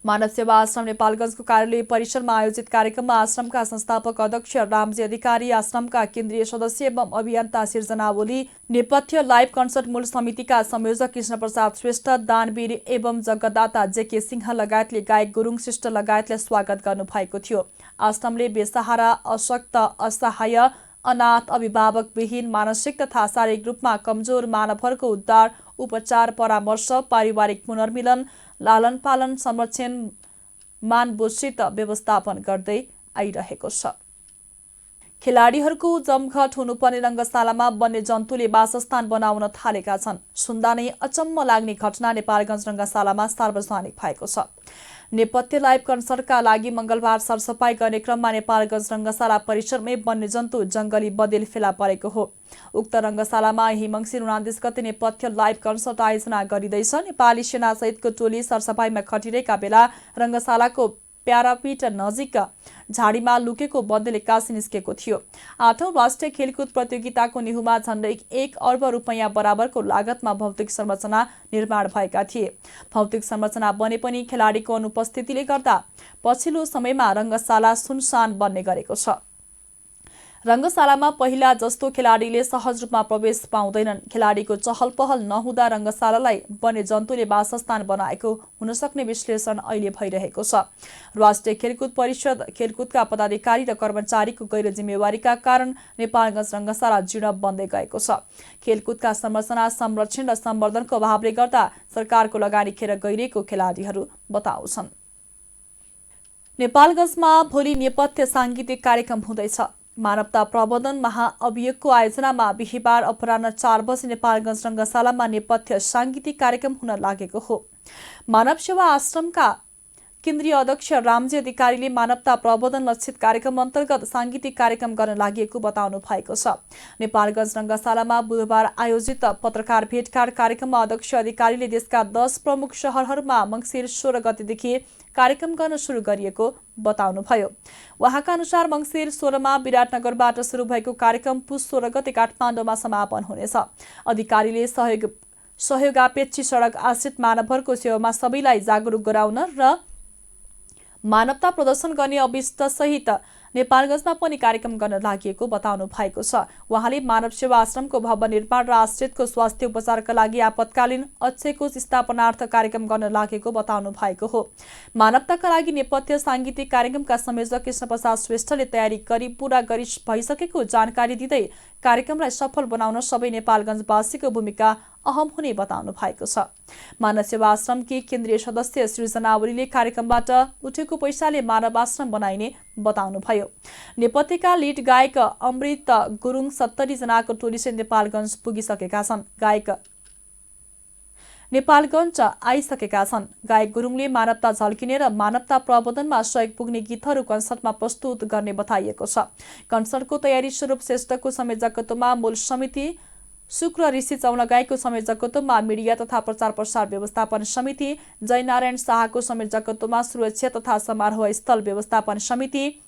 मानव सेवा आश्रम नेपालगञ्जको कार्यालय परिसरमा आयोजित कार्यक्रममा आश्रमका संस्थापक अध्यक्ष रामजी अधिकारी, आश्रमका केन्द्रीय सदस्य एवं अभियन्ता सिर्जना ओली, नेपथ्य लाइभ कन्सर्ट मूल समितिका संयोजक कृष्ण प्रसाद श्रेष्ठ, दानवीर एवं जगदाता जेके सिंह लगायतले गायक गुरुङ श्रेष्ठ लगायतले स्वागत गर्नुभएको थियो। आश्रमले बेसहारा, अशक्त, असहाय, अनाथ, अभिभावकविहीन, मानसिक तथा शारीरिक रूपमा कमजोर मानवहरूको उद्धार, उपचार, परामर्श, पारिवारिक पुनर्मिलन, लालन पालन, संरक्षण, मानवोचित व्यवस्थापन गर्दै आइरहेको छ। खेलाडीहरूको जमघट हुनुपर्ने रङ्गशालामा वन्यजन्तुले वासस्थान बनाउन थालेका छन्। सुन्दा नै अचम्म लाग्ने घटना नेपालगञ्ज रङ्गशालामा सार्वजनिक भएको छ। नेपथ्य लाइभ कन्सर्टका लागि मङ्गलबार सरसफाई गर्ने क्रममा नेपालगञ्ज रङ्गशाला परिसरमै वन्यजन्तु जङ्गली बदेल फेला परेको हो। उक्त रङ्गशालामा यही मङ्सिर 29 गते नेपथ्य लाइभ कन्सर्ट आयोजना गरिँदैछ। नेपाली सेनासहितको टोली सरसफाईमा खटिरहेका बेला रङ्गशालाको प्यारापिट नजिक झाडीमा लुकेको बन्देले कासी निस्केको थियो। 8औं राष्ट्रिय खेलकुद प्रतियोगिताको निहुमा झण्डै 1 अर्ब रुपैयाँ बराबरको लागतमा भौतिक संरचना निर्माण भएका थिए। भौतिक संरचना बने पनि खेलाडीको अनुपस्थितिले गर्दा पछिल्लो समयमा रङ्गशाला सुनसान बन्ने गरेको छ। रङ्गशालामा पहिला जस्तो खेलाडीले सहज रूपमा प्रवेश पाउँदैनन्। खेलाडीको चहल पहल नहुँदा रङ्गशालालाई वन्यजन्तुले वासस्थान बनाएको हुन सक्ने विश्लेषण अहिले भइरहेको छ। राष्ट्रिय खेलकुद परिषद खेलकुदका पदाधिकारी र कर्मचारीको गैर जिम्मेवारीका कारण नेपालगञ्ज रङ्गशाला जीर्ण बन्दै गएको छ। खेलकुदका संरचना, संरक्षण र सम्वर्धनको अभावले गर्दा सरकारको लगानी खेर गइरहेको खेलाडीहरू बताउँछन्। नेपालगञ्जमा भोलि नेपथ्य साङ्गीतिक कार्यक्रम हुँदैछ। मानवता प्रबन्धन महाअभियोगको आयोजनामा बिहिबार अपराह्न 4 बजे नेपालगञ्ज रङ्गशालामा नेपथ्य साङ्गीतिक कार्यक्रम हुन लागेको हो। मानव सेवा आश्रमका केन्द्रीय अध्यक्ष रामजी अधिकारीले मानवता प्रबन्धन लक्षित कार्यक्रम अन्तर्गत साङ्गीतिक कार्यक्रम गर्न लागि बताउनु भएको छ। नेपालगञ्ज रङ्गशालामा बुधबार आयोजित पत्रकार भेटघाट कार्यक्रममा अध्यक्ष अधिकारीले देशका 10 प्रमुख शहरहरूमा मङ्सिर 16 गतेदेखि कार्यक्रम गर्न सुरु गरिएको बताउनुभयो। उहाँका अनुसार मङ्सिर 16मा विराटनगरबाट सुरु भएको कार्यक्रम पुस 16 गते काठमाडौँमा समापन हुनेछ। अधिकारीले सहयोगापेक्षी सडक आश्रित मानवहरूको सेवामा सबैलाई जागरुक गराउन र मानवता प्रदर्शन गर्ने अभिष्टसहित नेपालगञ्जमा पनि कार्यक्रम गर्न लागि बताउनु भएको छ। उहाँले मानव सेवा आश्रमको भवन निर्माण र आश्रितको स्वास्थ्य उपचारका लागि आपतकालीन अक्षय कोष स्थापनार्थ कार्यक्रम गर्न लागेको बताउनु भएको हो। मानवताका लागि नेपथ्य साङ्गीतिक कार्यक्रमका संयोजक कृष्ण प्रसाद श्रेष्ठले तयारी गरी पूरा गरी भइसकेको जानकारी दिँदै कार्यक्रमलाई सफल बनाउन सबै नेपालगञ्जवासीको भूमिका अहम हुने बताउनु भएको छ। मानव सेवा आश्रमकी केन्द्रीय सदस्य सृजना ओलीले कार्यक्रमबाट उठेको पैसाले मानव आश्रम बनाइने बताउनुभयो। नेपथ्यका लिड गायक अमृत गुरुङ 70 जनाको टोलीले नेपालगञ्ज पुगिसकेका छन्। नेपालगञ्ज आइसकेका छन्। गायक गुरुङले मानवता झल्किने र मानवता प्रबन्धनमा सहयोग पुग्ने गीतहरू कन्सर्टमा प्रस्तुत गर्ने बताइएको छ। कन्सर्टको तयारी स्वरूप श्रेष्ठको संयोजकत्वमा मूल समिति शुक्र ऋषि चौनगाईको संयोजकत्वमा मिडिया तथा प्रचार प्रसार व्यवस्थापन समिति, जयनारायण शाहको संयोजकत्वमा सुरक्षा तथा समारोह स्थल व्यवस्थापन समिति,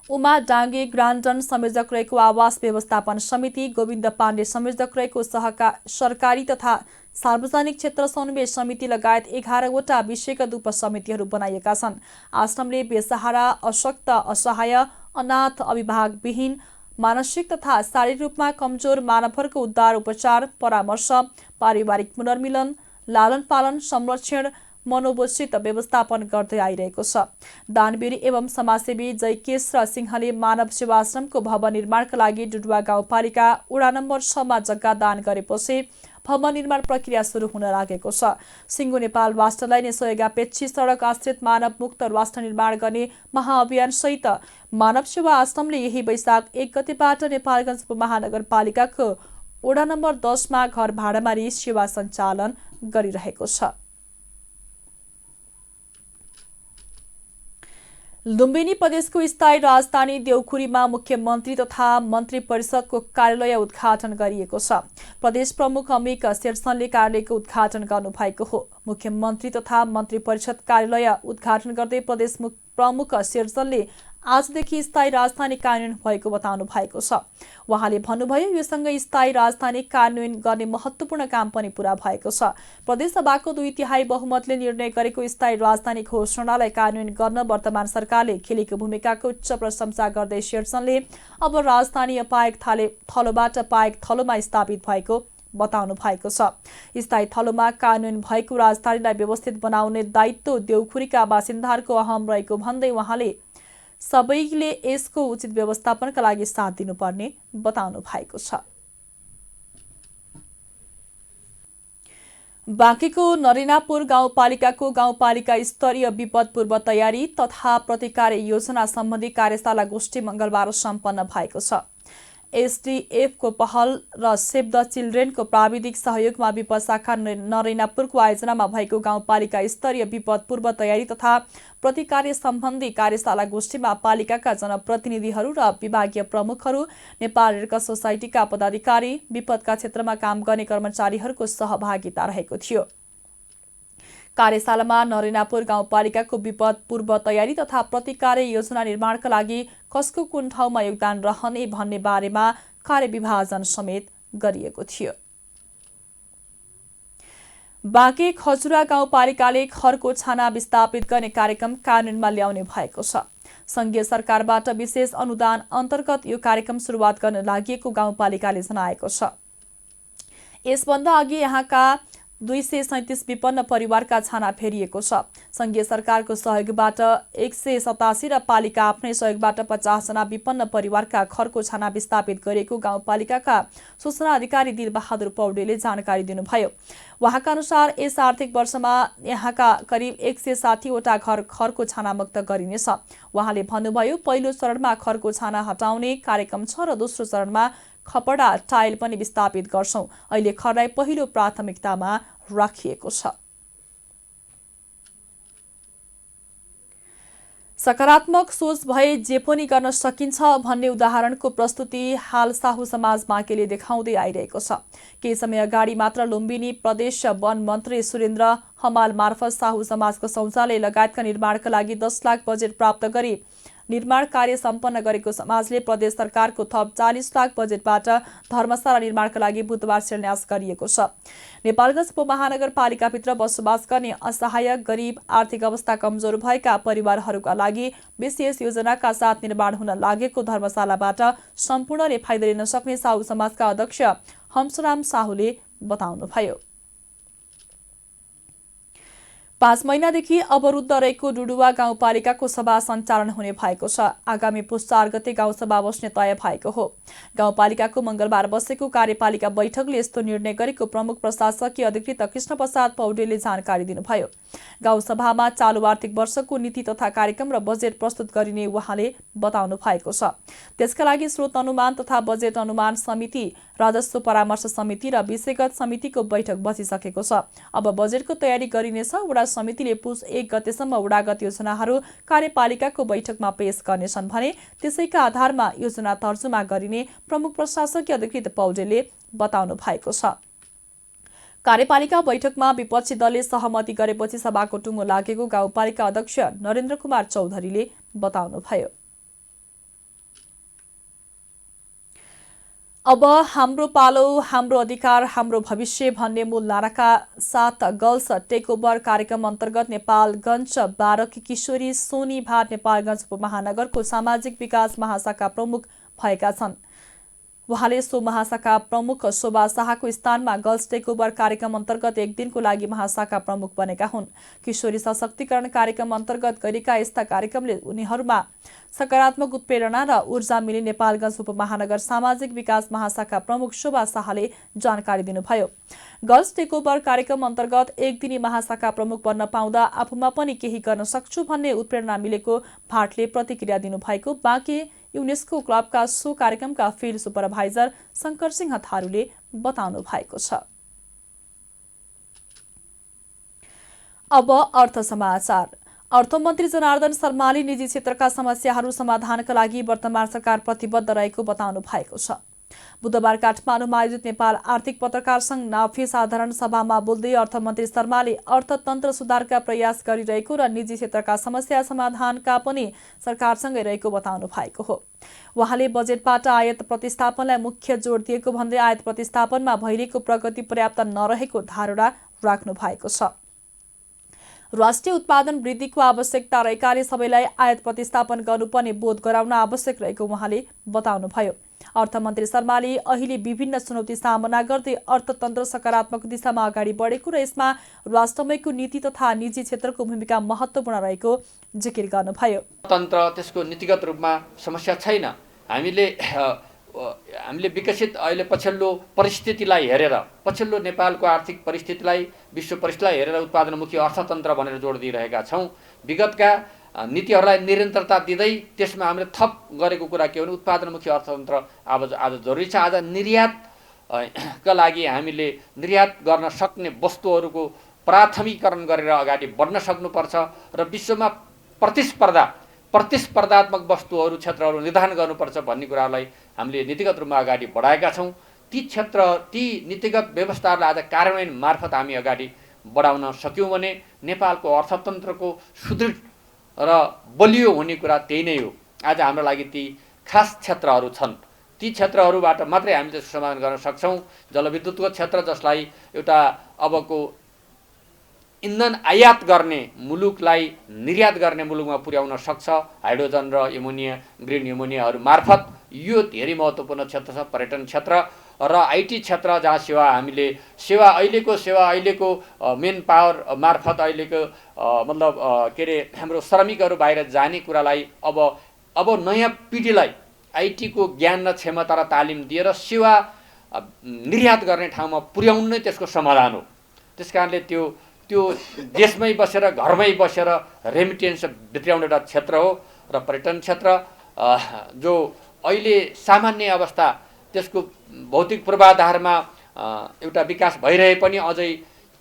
उमा डाङ्गे ग्रान्डन संयोजक रहेको आवास व्यवस्थापन समिति, गोविन्द पाण्डे संयोजक रहेको सरकारी तथा सार्वजनिक क्षेत्र समन्वय समिति लगायत 11वटा विषयगत उपसमितिहरू बनाइएका छन्। आश्रमले बेसहारा, अशक्त, असहाय, अनाथ, अभिभावकविहीन, मानसिक तथा शारीरिक रूपमा कमजोर मानवहरूको उद्धार, उपचार, परामर्श, पारिवारिक पुनर्मिलन, लालन पालन, संरक्षण, मनोबोधित व्यवस्थापन गर्दै आइरहेको छ। दानवीर एवं समाजसेवी जयकेश र सिंहले मानव सेवाश्रमको भवन निर्माणका लागि डुडुवा गाउँपालिका वडा नम्बर 6 मा जग्गा दान गरेपछि भवन निर्माण प्रक्रिया सुरु हुन लागेको छ। सिङ्गो नेपाल राष्ट्रलाई नै सहयोगापेक्षी सडक आश्रित मानव मुक्त राष्ट्र निर्माण गर्ने महाअभियान सहित मानव सेवा आश्रमले यही वैशाख 1 गतेबाट नेपालगञ्ज उपमहानगरपालिकाको वडा नम्बर 10 मा घर भाडामा लिई सेवा सञ्चालन गरिरहेको छ। लुम्बिनी प्रदेशको स्थायी राजधानी देउखुरीमा मुख्यमन्त्री तथा मन्त्री परिषदको कार्यालय उद्घाटन गरिएको छ। प्रदेश प्रमुख अमिक शेरचनले कार्यालयको उद्घाटन गर्नुभएको हो। मुख्यमन्त्री तथा मन्त्री परिषद कार्यालय उद्घाटन गर्दै प्रदेश प्रमुख शेरचनले आजदेखि स्थायी राजधानी कार्यान्वयन भएको बताउनु भएको छ। उहाँले भन्नुभयो, योसँगै स्थायी राजधानी कार्यान्वयन गर्ने महत्त्वपूर्ण काम पनि पूरा भएको छ। प्रदेशसभाको 2/3 बहुमतले निर्णय गरेको स्थायी राजधानी घोषणालाई कार्यान्वयन गर्न वर्तमान सरकारले खेलेको भूमिकाको उच्च प्रशंसा गर्दै शेरचनले अब राजधानी अपायक थलोबाट पायक थलोमा स्थापित भएको बताउनु भएको छ। स्थायी थलोमा कार्यान्वयन भएको राजधानीलाई व्यवस्थित बनाउने दायित्व देउखुरीका बासिन्दाहरूको अहम रहेको भन्दै उहाँले सबैले यसको उचित व्यवस्थापनका लागि साथ दिनुपर्ने बताउनु भएको छ। बाँकेको नरेनापुर गाउँपालिकाको गाउँपालिका स्तरीय विपद पूर्व तयारी तथा प्रतिकार योजना सम्बन्धी कार्यशाला गोष्ठी मङ्गलबार सम्पन्न भएको छ। एसडीएफको पहल र सेभ द चिल्ड्रेनको प्राविधिक सहयोगमा विपद शाखा नरेनापुरको आयोजनामा भएको गाउँपालिका स्तरीय विपद पूर्व तयारी तथा प्रतिकार सम्बन्धी कार्यशाला गोष्ठीमा पालिकाका जनप्रतिनिधिहरू र विभागीय प्रमुखहरू, नेपाल रेड क्रस सोसाइटीका पदाधिकारी, विपदका क्षेत्रमा काम गर्ने कर्मचारीहरूको सहभागिता रहेको थियो। कार्यशालामा नरेनापुर गाउँपालिकाको विपद पूर्व तयारी तथा प्रतिकार योजना निर्माणका लागि कसको कुन ठाउँमा योगदान रहने भन्ने बारेमा कार्यविभाजन समेत गरिएको थियो। बाँके खजुरा गाउँपालिकाले खरको छाना विस्थापित गर्ने कार्यक्रम कार्यान्वयनमा ल्याउने भएको छ। संघीय सरकारबाट विशेष अनुदान अन्तर्गत यो कार्यक्रम सुरुवात गर्न लागि गाउँपालिकाले जनाएको छ। यसभन्दा अघि यहाँका 237 विपन्न परिवारका छाना फेरिएको छ। संघीय सरकारको सहयोगबाट 187 र पालिका आफ्नै सहयोगबाट 50 जना विपन्न परिवारका खरको छाना विस्थापित गरिएको गाउँपालिकाका सूचना अधिकारी दिलबहादुर पौडेलले जानकारी दिनुभयो। उहाँका अनुसार यस आर्थिक वर्षमा यहाँका करिब 160 वटा घर खरको छाना मुक्त गरिनेछ। उहाँले भन्नुभयो, पहिलो चरणमा खरको छाना हटाउने कार्यक्रम छ र दोस्रो चरणमा खपडा टाइल पनि विस्थापित गर्छौं। अहिले खरलाई पहिलो प्राथमिकतामा राखिएको छ। सकारात्मक सोच भए जे पनि गर्न सकिन्छ भन्ने उदाहरणको प्रस्तुति हाल साहु समाज बाँकेले देखाउँदै आइरहेको छ। केही समय अगाडि मात्र लुम्बिनी प्रदेश वन मन्त्री सुरेन्द्र हमाल मार्फत साहु समाजको शौचालय लगायतका निर्माणका लागि 10 लाख बजेट प्राप्त गरी निर्माण कार्य सम्पन्न गरेको समाजले प्रदेश सरकारको थप 40 लाख बजेटबाट धर्मशाला निर्माणका लागि बुधबार शिलान्यास गरिएको छ। नेपालगञ्ज उपमहानगरपालिकाभित्र बसोबास गर्ने असहाय, गरिब, आर्थिक अवस्था कमजोर भएका परिवारहरूका लागि विशेष योजनाका साथ निर्माण हुन लागेको धर्मशालाबाट सम्पूर्णले फाइदा लिन सक्ने साहु समाजका अध्यक्ष हंसराम साहुले बताउनुभयो। 5 महिनादेखि अवरुद्ध रहेको डुडुवा गाउँपालिकाको सभा सञ्चालन हुने भएको छ। आगामी पुस 4 गते गाउँसभा बस्ने तय भएको हो। गाउँपालिकाको मंगलबार बसेको कार्यपालिका बैठकले यस्तो निर्णय गरेको प्रमुख प्रशासकीय अधिकृत कृष्ण प्रसाद पौडेलले जानकारी दिनुभयो। गाउँसभामा चालु आर्थिक वर्षको नीति तथा कार्यक्रम र बजेट प्रस्तुत गरिने उहाँले बताउनु भएको छ। त्यसका लागि स्रोत अनुमान तथा बजेट अनुमान समिति, राजस्व परामर्श समिति र विषयगत समितिको बैठक बसिसकेको छ। अब बजेटको तयारी गरिनेछ। वडा समितिले पुस 1 गतेसम्म वडागत योजनाहरू कार्यपालिकाको बैठकमा पेश गर्नेछन् भने त्यसैका आधारमा योजना तर्जुमा गरिने प्रमुख प्रशासकीय अधिकृत पौडेलले बताउनु भएको छ। कार्यपालिका बैठकमा विपक्षी दलले सहमति गरेपछि सभाको टुङ्गो लागेको गाउँपालिका अध्यक्ष नरेन्द्र कुमार चौधरीले बताउनुभयो। अब हाम्रो पालो हाम्रो अधिकार हाम्रो भविष्य भन्ने मूल नाराका साथ गर्ल्स टेकओभर कार्यक्रम अन्तर्गत नेपालगञ्ज 12 की किशोरी सोनी भाट नेपालगञ्ज उपमहानगरको सामाजिक विकास महाशाखा प्रमुख भएका छन्। उहाँले सो महाशाखा प्रमुख शोभा शाहको स्थानमा गर्ल्स टेकओभर कार्यक्रम अन्तर्गत एक दिनको लागि महाशाखा प्रमुख बनेका हुन्। किशोरी सशक्तिकरण कार्यक्रम अन्तर्गत गरेका यस्ता कार्यक्रमले उनीहरूमा सकारात्मक उत्प्रेरणा र ऊर्जा मिली नेपालगञ्ज उपमहानगर सामाजिक विकास महाशाखा प्रमुख शोभा शाहले जानकारी दिनुभयो। गर्ल्स टेकओभर कार्यक्रम अन्तर्गत एक दिनी महाशाखा प्रमुख बन्न पाउँदा आफूमा पनि केही गर्न सक्छु भन्ने उत्प्रेरणा मिलेको भाटले प्रतिक्रिया दिनुभएको बाँके युनेस्को क्लबका सो कार्यक्रमका फिल्ड सुपरभाइजर शंकर सिंह थारूले बताउनु भएको छ। अब अर्थ समाचार। अर्थमन्त्री जनार्दन शर्माले निजी क्षेत्रका समस्याहरू समाधानका लागि वर्तमान सरकार प्रतिबद्ध रहेको बताउनु भएको छ। बुधबार काठमाडौँमा आयोजित नेपाल आर्थिक पत्रकार संघ नाफे साधारण सभामा बोल्दै अर्थमन्त्री शर्माले अर्थतन्त्र सुधारका प्रयास गरिरहेको र निजी क्षेत्रका समस्या समाधानका पनि सरकारसँगै रहेको बताउनु भएको हो। उहाँले बजेटबाट आयात प्रतिस्थापनलाई मुख्य जोड दिएको भन्दै आयात प्रतिस्थापनमा भइरहेको प्रगति पर्याप्त नरहेको धारणा राख्नु भएको छ। राष्ट्रिय उत्पादन वृद्धिको आवश्यकता रहेकाले सबैलाई आयात प्रतिस्थापन गर्नुपर्ने बोध गराउन आवश्यक रहेको उहाँले बताउनुभयो। अर्थमन्त्री शर्माले अहिले विभिन्न चुनौती सामना गर्दै अर्थतन्त्र सकारात्मक दिशामा अगाडि बढेको र यसमा राष्ट्रमयको नीति तथा निजी क्षेत्रको भूमिका महत्त्वपूर्ण रहेको जिकिर गर्नुभयो। तन्त्र त्यसको नीतिगत रूपमा समस्या छैन। हामीले विकसित अहिले पछिल्लो परिस्थितिलाई हेरेर पछिल्लो नेपालको आर्थिक परिस्थितिलाई विश्व परिस्थितिलाई हेरेर उत्पादनमुखी अर्थतन्त्र भनेर जोड दिइरहेका छौँ। विगतका नीतिहरूलाई निरन्तरता दिँदै त्यसमा हामीले थप गरेको कुरा के हो भने उत्पादनमुखी अर्थतन्त्र आज जरुरी छ। आज निर्यातका लागि हामीले निर्यात गर्न सक्ने वस्तुहरूको प्राथमिकरण गरेर अगाडि बढ्न सक्नुपर्छ र विश्वमा प्रतिस्पर्धात्मक वस्तुहरू क्षेत्रहरू निर्धारण गर्नुपर्छ भन्ने कुरालाई हामीले नीतिगत रूपमा अगाडि बढाएका छौँ। ती नीतिगत व्यवस्थाहरूलाई आज कार्यान्वयन मार्फत हामी अगाडि बढाउन सक्यौँ भने नेपालको अर्थतन्त्रको सुदृढ र बलियो हुने कुरा त्यही नै हो। आज हाम्रो लागि ती खास क्षेत्रहरू छन्। ती क्षेत्रहरूबाट मात्रै हामी त्यसको समाधान गर्न सक्छौँ। जलविद्युतको क्षेत्र जसलाई एउटा अबको इन्धन आयात गर्ने मुलुकलाई निर्यात गर्ने मुलुकमा पुर्याउन सक्छ हाइड्रोजन र एमोनिया ग्रिन एमोनियाहरू मार्फत, यो धेरै महत्त्वपूर्ण क्षेत्र छ। पर्यटन क्षेत्र र आइटी क्षेत्र जहाँ अहिलेको मेन पावर मार्फत अहिलेको हाम्रो श्रमिकहरू बाहिर जाने कुरालाई अब नयाँ पिँढीलाई आइटीको ज्ञान र क्षमता र तालिम दिएर सेवा निर्यात गर्ने ठाउँमा पुर्याउनु नै त्यसको समाधान हो। त्यसकारणले त्यो देशमै बसेर घरमै बसेर रेमिटेन्स भित्राउने एउटा क्षेत्र हो र पर्यटन क्षेत्र जो अहिले सामान्य अवस्था त्यसको भौतिक पूर्वाधारमा एउटा विकास भइरहे पनि अझै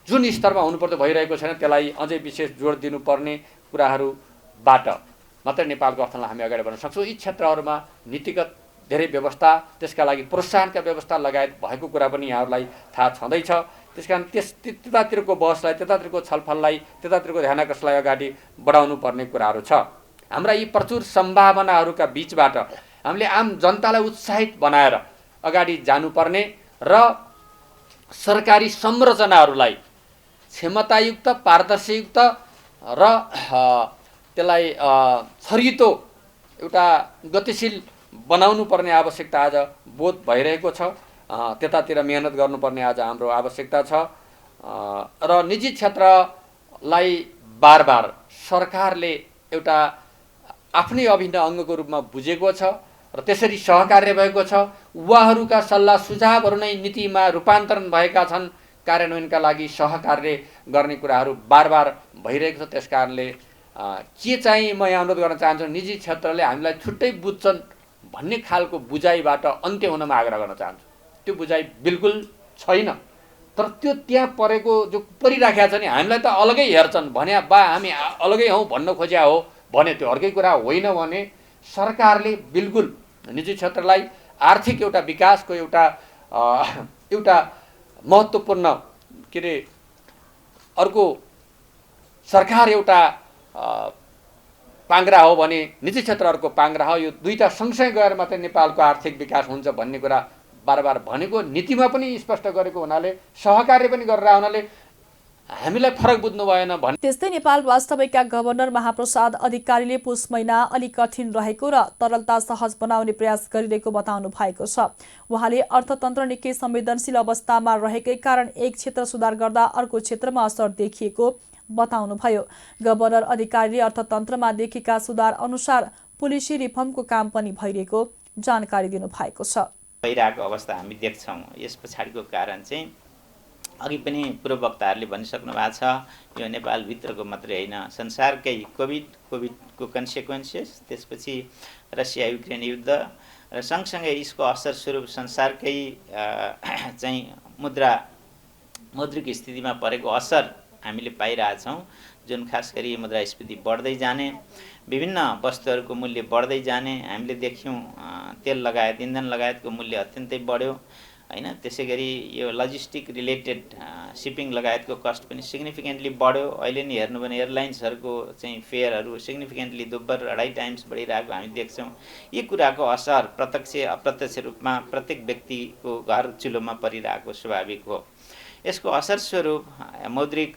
जुन स्तरमा हुनुपर्दो भइरहेको छैन, त्यसलाई अझै विशेष जोड दिनुपर्ने कुराहरूबाट मात्रै नेपालको अर्थलाई हामी अगाडि बढ्न सक्छौँ। यी क्षेत्रहरूमा नीतिगत धेरै व्यवस्था, त्यसका लागि प्रोत्साहनका व्यवस्था लगायत भएको कुरा पनि यहाँहरूलाई थाहा छँदैछ। त्यसकारण त्यतातिरको बहसलाई, त्यतातिरको छलफललाई, त्यतातिरको ध्यान आकर्षणलाई अगाडि बढाउनु पर्ने कुराहरू छ। हाम्रा यी प्रचुर सम्भावनाहरूका बीचबाट हामीले आम जनतालाई उत्साहित बनाएर अगाडि जानुपर्ने र सरकारी संरचनाहरूलाई क्षमतायुक्त, पारदर्शीयुक्त र त्यसलाई छरितो एउटा गतिशील बनाउनु पर्ने आवश्यकता आज बोध भइरहेको छ। त्यतातिर मेहनत गर्नुपर्ने आज हाम्रो आवश्यकता छ र निजी क्षेत्रलाई बार सरकारले एउटा आफ्नै अभिन्न अङ्गको रूपमा बुझेको छ र त्यसरी सहकार्य भएको छ। उहाँहरूका सल्लाह सुझावहरू नै नीतिमा रूपान्तरण भएका छन्। कार्यान्वयनका लागि सहकार्य गर्ने कुराहरू बार भइरहेको छ। त्यसकारणले के चाहिँ म यहाँ अनुरोध गर्न चाहन्छु, निजी क्षेत्रले हामीलाई छुट्टै बुझ्छन् भन्ने खालको बुझाइबाट अन्त्य हुनमा आग्रह गर्न चाहन्छु। त्यो बुझाइ बिल्कुल छैन। तर त्यो त्यहाँ परेको जो परिराखेको छ नि हामीलाई त अलगै हेर्छन् भने बा हामी अलगै हौँ भन्न खोज्या हो भने त्यो अर्कै कुरा होइन भने सरकारले बिल्कुल निजी क्षेत्रलाई आर्थिक एउटा विकासको एउटा महत्त्वपूर्ण के अरे अर्को सरकार एउटा पाङ्ग्रा हो भने निजी क्षेत्रहरूको पाङ्ग्रा हो। यो दुईटा सँगसँगै गएर मात्रै नेपालको आर्थिक विकास हुन्छ भन्ने कुरा बार भनेको नीतिमा पनि स्पष्ट गरेको हुनाले सहकार्य पनि गरेर हुनाले हामीलाई फरक बुझ्नु भएन भने। त्यस्तै नेपाल वास्तविकका गभर्नर महाप्रसाद अधिकारीले पुष महिना अलि कठिन रहेको र तरलता सहज बनाउने प्रयास गरिरहेको बताउनु भएको छ। उहाँले अर्थतन्त्र निकै संवेदनशील अवस्थामा रहेकै कारण एक क्षेत्र सुधार गर्दा अर्को क्षेत्रमा असर देखिएको बताउनुभयो। गभर्नर अधिकारीले अर्थतन्त्रमा देखेका सुधार अनुसार पोलिसी रिफर्मको काम पनि भइरहेको जानकारी दिनुभएको छ। भइरहेको अवस्था हामी देख्छौँ। यस पछाडिको कारण चाहिँ अघि पनि पूर्व वक्ताहरूले भनिसक्नु भएको छ, यो नेपालभित्रको मात्रै होइन, संसारकै कोभिडको कन्सिक्वेन्सेस, त्यसपछि रसिया युक्रेन युद्ध र सँगसँगै यसको असर स्वरूप संसारकै चाहिँ मौद्रिक स्थितिमा परेको असर हामीले पाइरहेछौँ। जुन खास गरी मुद्रास्फीति बढ्दै जाने, विभिन्न वस्तुहरूको मूल्य बढ्दै जाने हामीले देख्यौँ। तेल लगायत इन्धन लगायतको मूल्य अत्यन्तै बढ्यो हैन। त्यसै गरी यो लजिस्टिक रिलेटेड सिपिङ लगायतको कस्ट पनि सिग्निफिकेन्टली बढ्यो। अहिले नि हेर्नु भने एयरलाइन्सहरूको चाहिँ फेयरहरू सिग्निफिकेन्टली 2.5 टाइम्स बढिरहेको हामी देख्छौँ। यी कुराको असर प्रत्यक्ष अप्रत्यक्ष रूपमा प्रत्येक व्यक्तिको घर चुलोमा परिरहेको स्वाभाविक हो। यसको असर स्वरूप मौद्रिक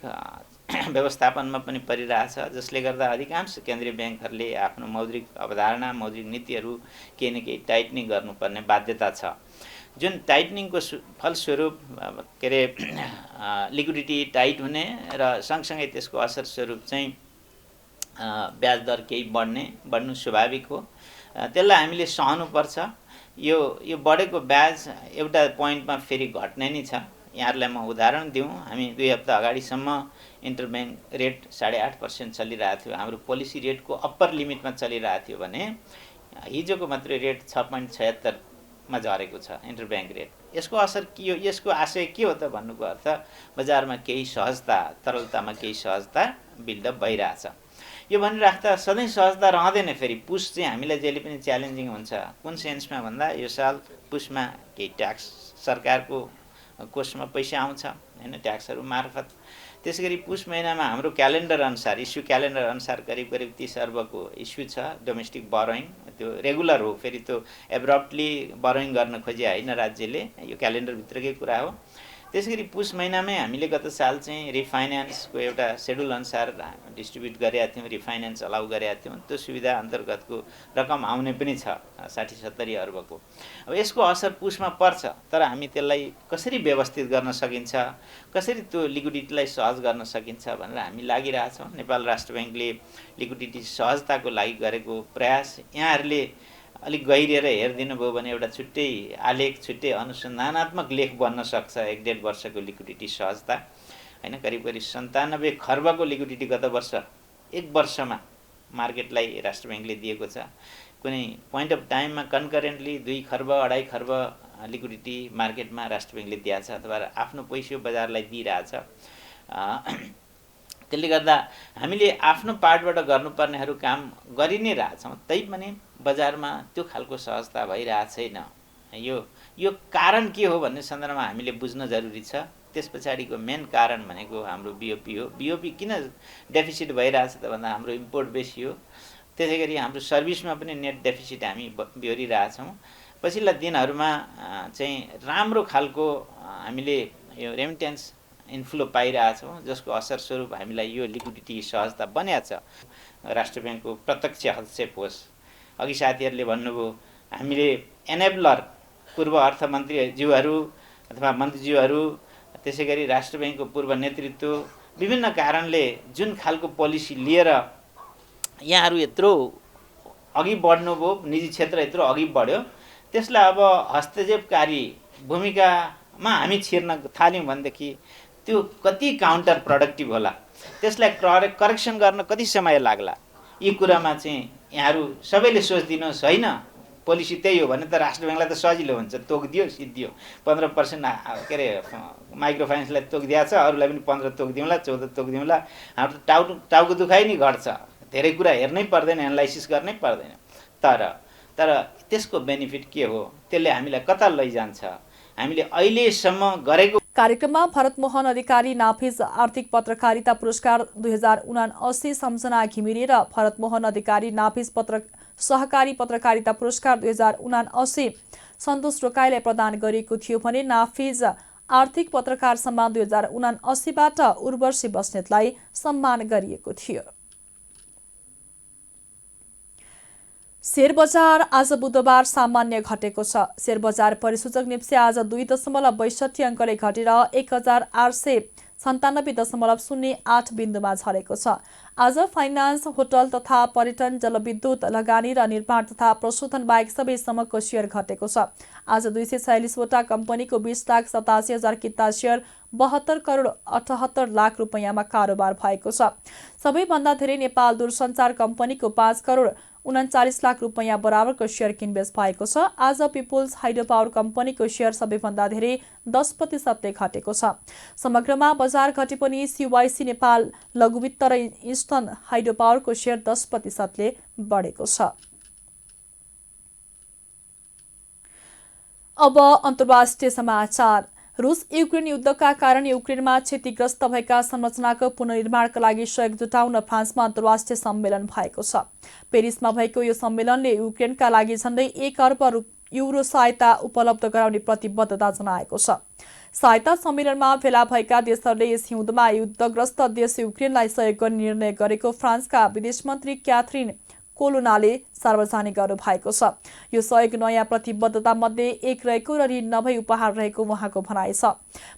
व्यवस्थापनमा पनि परिरहेछ, जसले गर्दा अधिकांश केन्द्रीय ब्याङ्कहरूले आफ्नो मौद्रिक अवधारणा मौद्रिक नीतिहरू केही न केही टाइटनिङ गर्नुपर्ने बाध्यता छ। जुन टाइटनिङको फलस्वरूप के अरे लिक्विडिटी टाइट हुने र सँगसँगै त्यसको असर स्वरूप चाहिँ ब्याज दर केही बढ्नु स्वाभाविक हो। त्यसलाई हामीले सहनुपर्छ। यो बढेको ब्याज एउटा पोइन्टमा फेरि घट्ने नै छ। यहाँहरूलाई म उदाहरण दिउँ, हामी 2 हप्ता अगाडिसम्म इन्टरब्याङ्क रेट 8.5% चलिरहेको थियो। हाम्रो पोलिसी रेटको अप्पर लिमिटमा चलिरहेको थियो भने हिजोको मात्रै रेट 6.76 मा झरेको छ इन्टरब्याङ्क रेट। यसको असर के हो? यसको आशय के हो त भन्नुको अर्थ बजारमा केही सहजता, तरलतामा केही सहजता बिल्डअप भइरहेछ। यो भनिराख्दा सधैँ सहजता रहँदैन। फेरि पुस चाहिँ हामीलाई जहिले पनि च्यालेन्जिङ हुन्छ। कुन सेन्समा भन्दा यो साल पुसमा केही ट्याक्स सरकारको कोषमा पैसा आउँछ हैन, ट्याक्सहरू मार्फत। त्यसै गरी पुस महिनामा हाम्रो क्यालेन्डर अनुसार इस्यु क्यालेन्डर अनुसार करिब 30 अर्बको इस्यु छ डोमेस्टिक बरोइङ। त्यो रेगुलर हो, फेरि त्यो एब्रप्टली बरोइङ गर्न खोजे होइन राज्यले, यो क्यालेन्डरभित्रकै कुरा हो। त्यसै गरी पुस महिनामै हामीले गत साल चाहिँ रिफाइनेन्सको एउटा सेड्युल अनुसार डिस्ट्रिब्युट गरेका थियौँ, रिफाइनेन्स अलाउ गरेका थियौँ। त्यो सुविधा अन्तर्गतको रकम आउने पनि छ 60-70 अर्बको। अब यसको असर पुसमा पर्छ, तर हामी त्यसलाई कसरी व्यवस्थित गर्न सकिन्छ, कसरी त्यो लिक्विडिटीलाई सहज गर्न सकिन्छ भनेर हामी लागिरहेछौँ। नेपाल राष्ट्र ब्याङ्कले लिक्विडिटी सहजताको लागि गरेको प्रयास यहाँहरूले अलिक गहिरिएर हेरिदिनु भयो भने एउटा छुट्टै आलेख, छुट्टै अनुसन्धानात्मक लेख बन्न सक्छ। 1.5 वर्षको लिक्विडिटी सहजता हैन, करिब 97 खर्बको लिक्विडिटी गत वर्ष 1 वर्षमा मार्केटलाई राष्ट्र ब्याङ्कले दिएको छ। कुनै पोइन्ट अफ टाइममा कन्करेन्टली 2 खर्ब 2.5 खर्ब लिक्विडिटी मार्केटमा राष्ट्र ब्याङ्कले दिएको छ अथवा आफ्नो पैसा बजारलाई दिइरहेछ। त्यसले गर्दा हामीले आफ्नो पार्टबाट गर्नुपर्नेहरू काम गरि नै रहेछौँ, तैपनि बजारमा त्यो खालको सहजता भइरहेको छैन। यो कारण के हो भन्ने सन्दर्भमा हामीले बुझ्न जरुरी छ। त्यस पछाडिको मेन कारण भनेको हाम्रो बिओपी हो। बिओपी किन डेफिसिट भइरहेछ त भन्दा हाम्रो इम्पोर्ट बेसी हो। त्यसै गरी हाम्रो सर्भिसमा पनि नेट डेफिसिट हामी बिहोरिरहेछौँ। पछिल्ला दिनहरूमा चाहिँ राम्रो खालको हामीले यो रेमिटेन्स इन्फ्लो पाइरहेछौँ, जसको असर स्वरूप हामीलाई यो लिक्विडिटी सहजता बनिएको छ। राष्ट्र ब्याङ्कको प्रत्यक्ष हस्तक्षेप होस्, अघि साथीहरूले भन्नुभयो हामीले एनेबलर पूर्व अर्थमन्त्रीज्यूहरू अथवा मन्त्रीज्यूहरू, त्यसै गरी राष्ट्र ब्याङ्कको पूर्व नेतृत्व विभिन्न कारणले जुन खालको पोलिसी लिएर यहाँहरू यत्रो अघि बढ्नुभयो, निजी क्षेत्र यत्रो अघि बढ्यो, त्यसलाई अब हस्तक्षेपकारी भूमिकामा हामी छिर्न थाल्यौँ भनेदेखि त्यो कति काउन्टर प्रोडक्टिभ होला, त्यसलाई करेक्सन गर्न कति समय लाग्ला, यी कुरामा चाहिँ यहाँहरू सबैले सोचिदिनुहोस् होइन। पोलिसी त्यही हो भने त राष्ट्र ब्याङ्कलाई त सजिलो हुन्छ, तोकिदियो सिद्धियो। 15% के अरे माइक्रो फाइनेन्सलाई तोकिदिएको छ, अरूलाई पनि 15 तोकिदिउँला, 14 तोकिदिउँला। हाम्रो त टाउको दुखाइ नि घट्छ, धेरै कुरा हेर्नै पर्दैन, एनालाइसिस गर्नै पर्दैन। तर त्यसको बेनिफिट के हो, त्यसले हामीलाई कता लैजान्छ, हामीले अहिलेसम्म गरेको। कार्यक्रममा भरतमोहन अधिकारी नाफिज आर्थिक पत्रकारिता पुरस्कार 2079, सम्झना घिमिरे र भरतमोहन अधिकारी नाफिज सहकारी पत्रकारिता पुरस्कार 2079 सन्तोष रोकाईलाई प्रदान गरिएको थियो भने नाफिज आर्थिक पत्रकार सम्मान 2079बाट उर्वशी बस्नेतलाई सम्मान गरिएको थियो। शेयर बजार आज बुधबार सामान्य घटेको छ। शेयर बजार परिसूचक निप्से आज 2.62 अङ्कले घटेर 1897.08 बिन्दुमा झरेको छ। आज फाइनान्स, होटल तथा पर्यटन, जलविद्युत, लगानी र निर्माण तथा प्रशोधन बाहेक सबै समूहको शेयर घटेको छ। आज 246 वटा कम्पनीको 20,87,000 किता शेयर 72 करोड 78 लाख रुपैयाँमा कारोबार भएको छ। सबैभन्दा धेरै नेपाल दूरसञ्चार कम्पनीको 5 करोड 39 लाख रुपैयाँ बराबरको शेयर किनबेच भएको छ। आज पिपुल्स हाइड्रो पावर कम्पनीको शेयर सबैभन्दा धेरै 10% घटेको छ। समग्रमा बजार घटे पनि CYC नेपाल लघुवित्त र इस्टर्न हाइड्रो पावरको शेयर 10% बढेको छ। अब अन्तर्राष्ट्रिय समाचार। रूस युक्रेन युद्धका कारण युक्रेनमा क्षतिग्रस्त भएका संरचनाको पुनर्निर्माणका लागि सहयोग जुटाउन फ्रान्समा अन्तर्राष्ट्रिय सम्मेलन भएको छ। पेरिसमा भएको यो सम्मेलनले युक्रेनका लागि झण्डै 1 अर्ब युरो सहायता उपलब्ध गराउने प्रतिबद्धता जनाएको छ। सहायता सम्मेलनमा भेला भएका देशहरूले यस हिउँदमा युद्धग्रस्त देश युक्रेनलाई सहयोग गर्ने निर्णय गरेको फ्रान्सका विदेश मन्त्री क्याथरिन कोलोनाले सार्वजनिक गर्नुभएको छ। यो सहयोग नयाँ प्रतिबद्धता मध्ये एक रहेको र ऋण नभई उपहार रहेको उहाँको भनाइ छ।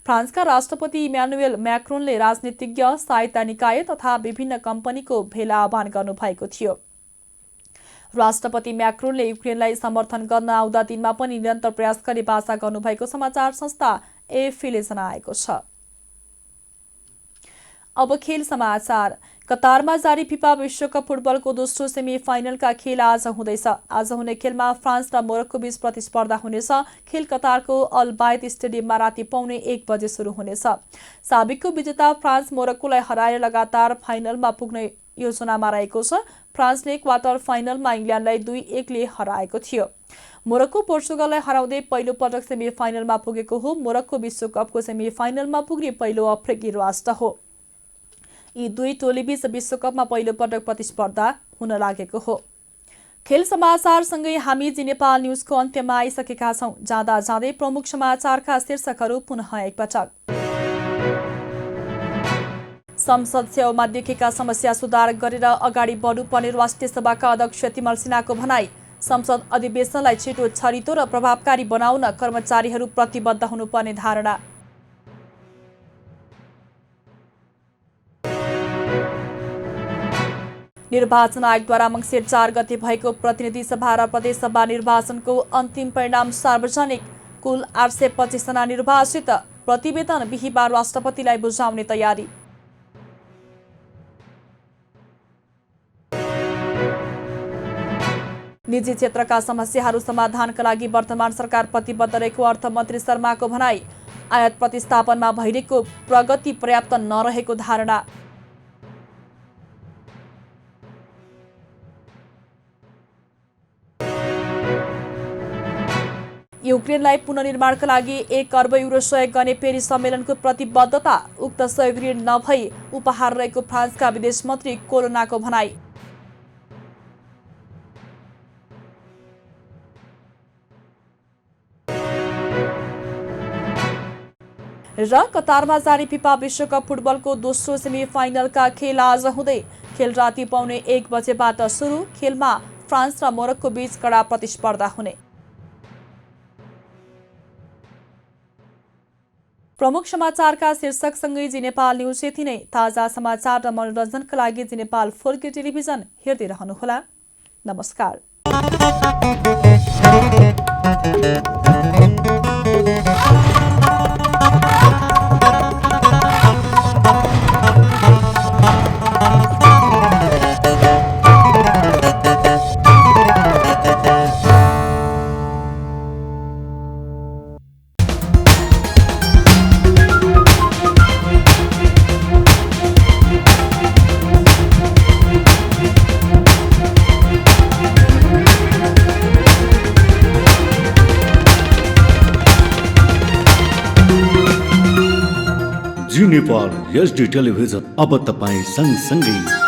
फ्रान्सका राष्ट्रपति इमानुएल म्याक्रोनले राजनीतिज्ञ, सहायता निकाय तथा विभिन्न कम्पनीको भेला आह्वान गर्नुभएको थियो। राष्ट्रपति म्याक्रोनले युक्रेनलाई समर्थन गर्न आउँदा दिनमा पनि निरन्तर प्रयास गर्ने बाचा गर्नुभएको समाचार संस्था एएफपीले जनाएको छ। अब खेल समाचार। कतारमा जारी फिफा विश्वकप फुटबलको दोस्रो सेमी फाइनलका खेल आज हुँदैछ। आज हुने खेलमा फ्रान्स र मोरक्को बीच प्रतिस्पर्धा हुनेछ। खेल कतारको अल बायत स्टेडियममा राति 1:15 बजे सुरु हुनेछ। साबिकको विजेता फ्रान्स मोरक्कोलाई हराएर लगातार फाइनलमा पुग्ने योजनामा रहेको छ। फ्रान्सले क्वार्टर फाइनलमा इङ्ल्यान्डलाई 2-1ले हराएको थियो। मोरक्को पोर्चुगललाई हराउँदै पहिलो पटक सेमी फाइनलमा पुगेको हो। मोरक्को विश्वकपको सेमी फाइनलमा पुग्ने पहिलो अफ्रिकी राष्ट्र हो। यी दुई टोलीबीच विश्वकपमा पहिलो पटक प्रतिस्पर्धा हुन लागेको हो। खेल समाचारसँगै हामी जी नेपाल न्युजको अन्त्यमा आइसकेका छौं। जाँदा जाँदै प्रमुख समाचारका शीर्षकहरू पुनः एकपटक। संसद सेवामा देखेका समस्या सुधार गरेर अगाडि बढ्नुपर्ने राष्ट्रिय सभाका अध्यक्ष तिमल सिन्हाको भनाई। संसद अधिवेशनलाई छिटो, छरितो र प्रभावकारी बनाउन कर्मचारीहरू प्रतिबद्ध हुनुपर्ने धारणा। निर्वाचन आयोगद्वारा मङ्सिर 4 गते भएको प्रतिनिधि सभा र प्रदेश सभा निर्वाचनको अन्तिम परिणाम सार्वजनिक। कुल 825 जना निर्वाचित। प्रतिवेदन बिहिबार राष्ट्रपतिलाई बुझाउने तयारी। निजी क्षेत्रका समस्याहरू समाधानका लागि वर्तमान सरकार प्रतिबद्ध रहेको अर्थमन्त्री शर्माको भनाई। आयात प्रतिस्थापनमा भइरहेको प्रगति पर्याप्त नरहेको धारणा। युक्रेनलाई पुनर्निर्माणका लागि 1 अर्ब युरो सहयोग गर्ने पेरिस सम्मेलनको प्रतिबद्धता। उक्त सहयोग ऋण नभई उपहार रहेको फ्रान्सका विदेश मन्त्री कोलोनाको भनाई। र कतारमा जारी फिफा विश्वकप फुटबलको दोस्रो सेमी फाइनलका खेल आज हुँदै। खेल राति 1:15 बजेबाट सुरु। खेलमा फ्रान्स र मोरक्को बीच कडा प्रतिस्पर्धा हुने। प्रमुख समाचारका शीर्षकसँगै जी नेपाल न्युज यति नै। ताजा समाचार र मनोरञ्जनका लागि जी नेपाल 4K टेलिभिजन हेर्दै रहनुहोला। नमस्कार। जी नेपाल HD टेलिभिजन अब तपाईँ सँगसँगै